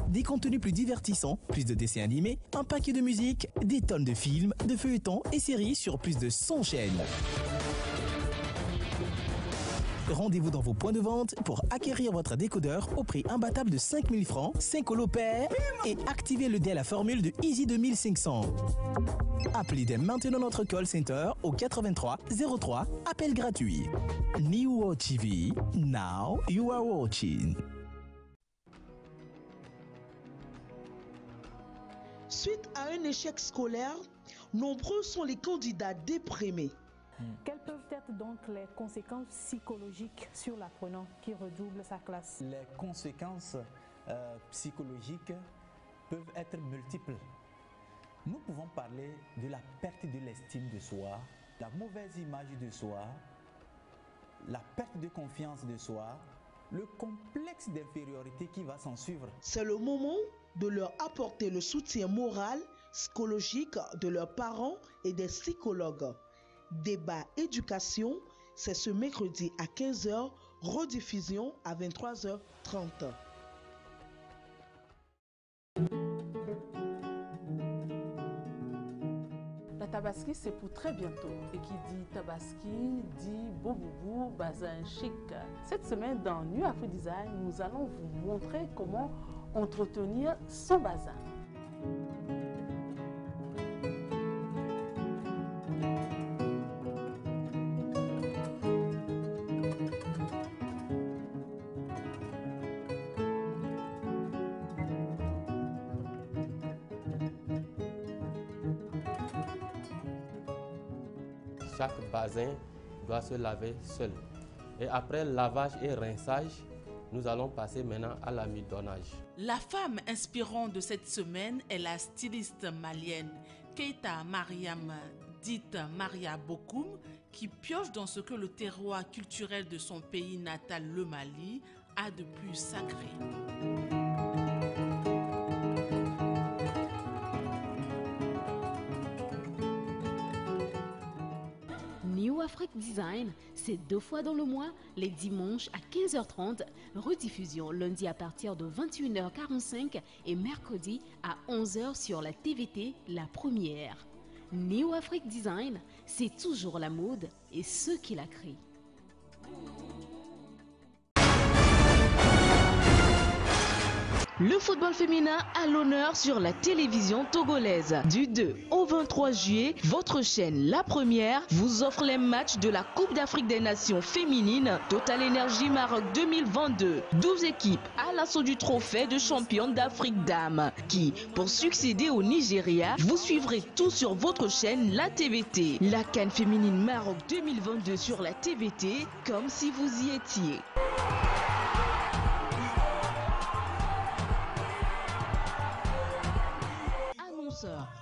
Des contenus plus divertissants, plus de dessins animés, un paquet de musique, des tonnes de films, de feuilletons et séries sur plus de 100 chaînes. Rendez-vous dans vos points de vente pour acquérir votre décodeur au prix imbattable de 5 000 francs, 5 euros pair et activez le dès la formule de Easy 2500. Appelez dès maintenant notre call center au 83 03, appel gratuit. New World TV, now you are watching. Suite à un échec scolaire, nombreux sont les candidats déprimés. Quelles peuvent être donc les conséquences psychologiques sur l'apprenant qui redouble sa classe? Les conséquences psychologiques peuvent être multiples. Nous pouvons parler de la perte de l'estime de soi, la mauvaise image de soi, la perte de confiance de soi, le complexe d'infériorité qui va s'en suivre. C'est le moment de leur apporter le soutien moral, psychologique de leurs parents et des psychologues. Débat éducation, c'est ce mercredi à 15h, rediffusion à 23h30. La Tabaski, c'est pour très bientôt. Et qui dit Tabaski dit beau boubou, bazin chic. Cette semaine, dans New Afri Design, nous allons vous montrer comment entretenir son bazin. Chaque bazin doit se laver seul. Et après lavage et rinçage, nous allons passer maintenant à l'amidonnage. La femme inspirante de cette semaine est la styliste malienne Keita Mariam, dite Maria Bokoum, qui pioche dans ce que le terroir culturel de son pays natal, le Mali, a de plus sacré. New Afrique Design, c'est 2 fois dans le mois, les dimanches à 15h30, rediffusion lundi à partir de 21h45 et mercredi à 11h sur la TVT, la première. New Afrique Design, c'est toujours la mode et ceux qui la créent. Le football féminin à l'honneur sur la télévision togolaise. Du 2 au 23 juillet, votre chaîne, la première, vous offre les matchs de la Coupe d'Afrique des Nations féminines Total Energy Maroc 2022. 12 équipes à l'assaut du trophée de championne d'Afrique dames qui, pour succéder au Nigeria, vous suivrez tout sur votre chaîne, la TVT. La CAN féminine Maroc 2022 sur la TVT, comme si vous y étiez.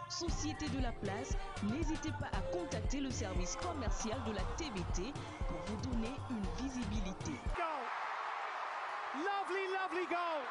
Société de la place, n'hésitez pas à contacter le service commercial de la TVT pour vous donner une visibilité. Lovely, lovely goal.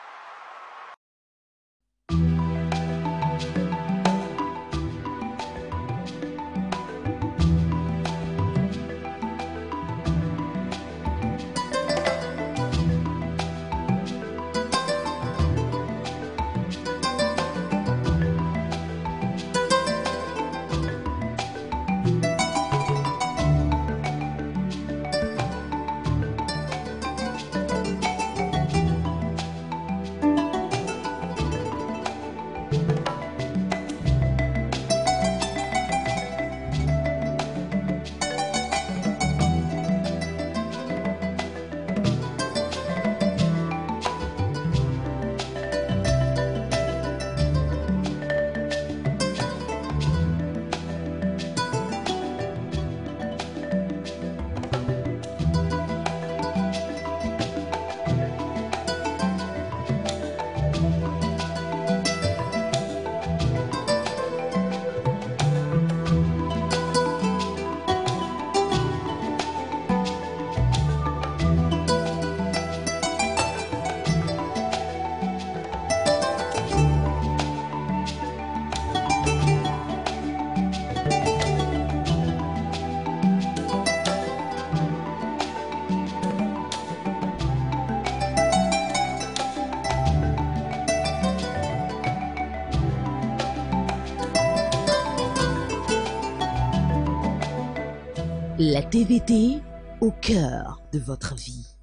La TVT au cœur de votre vie.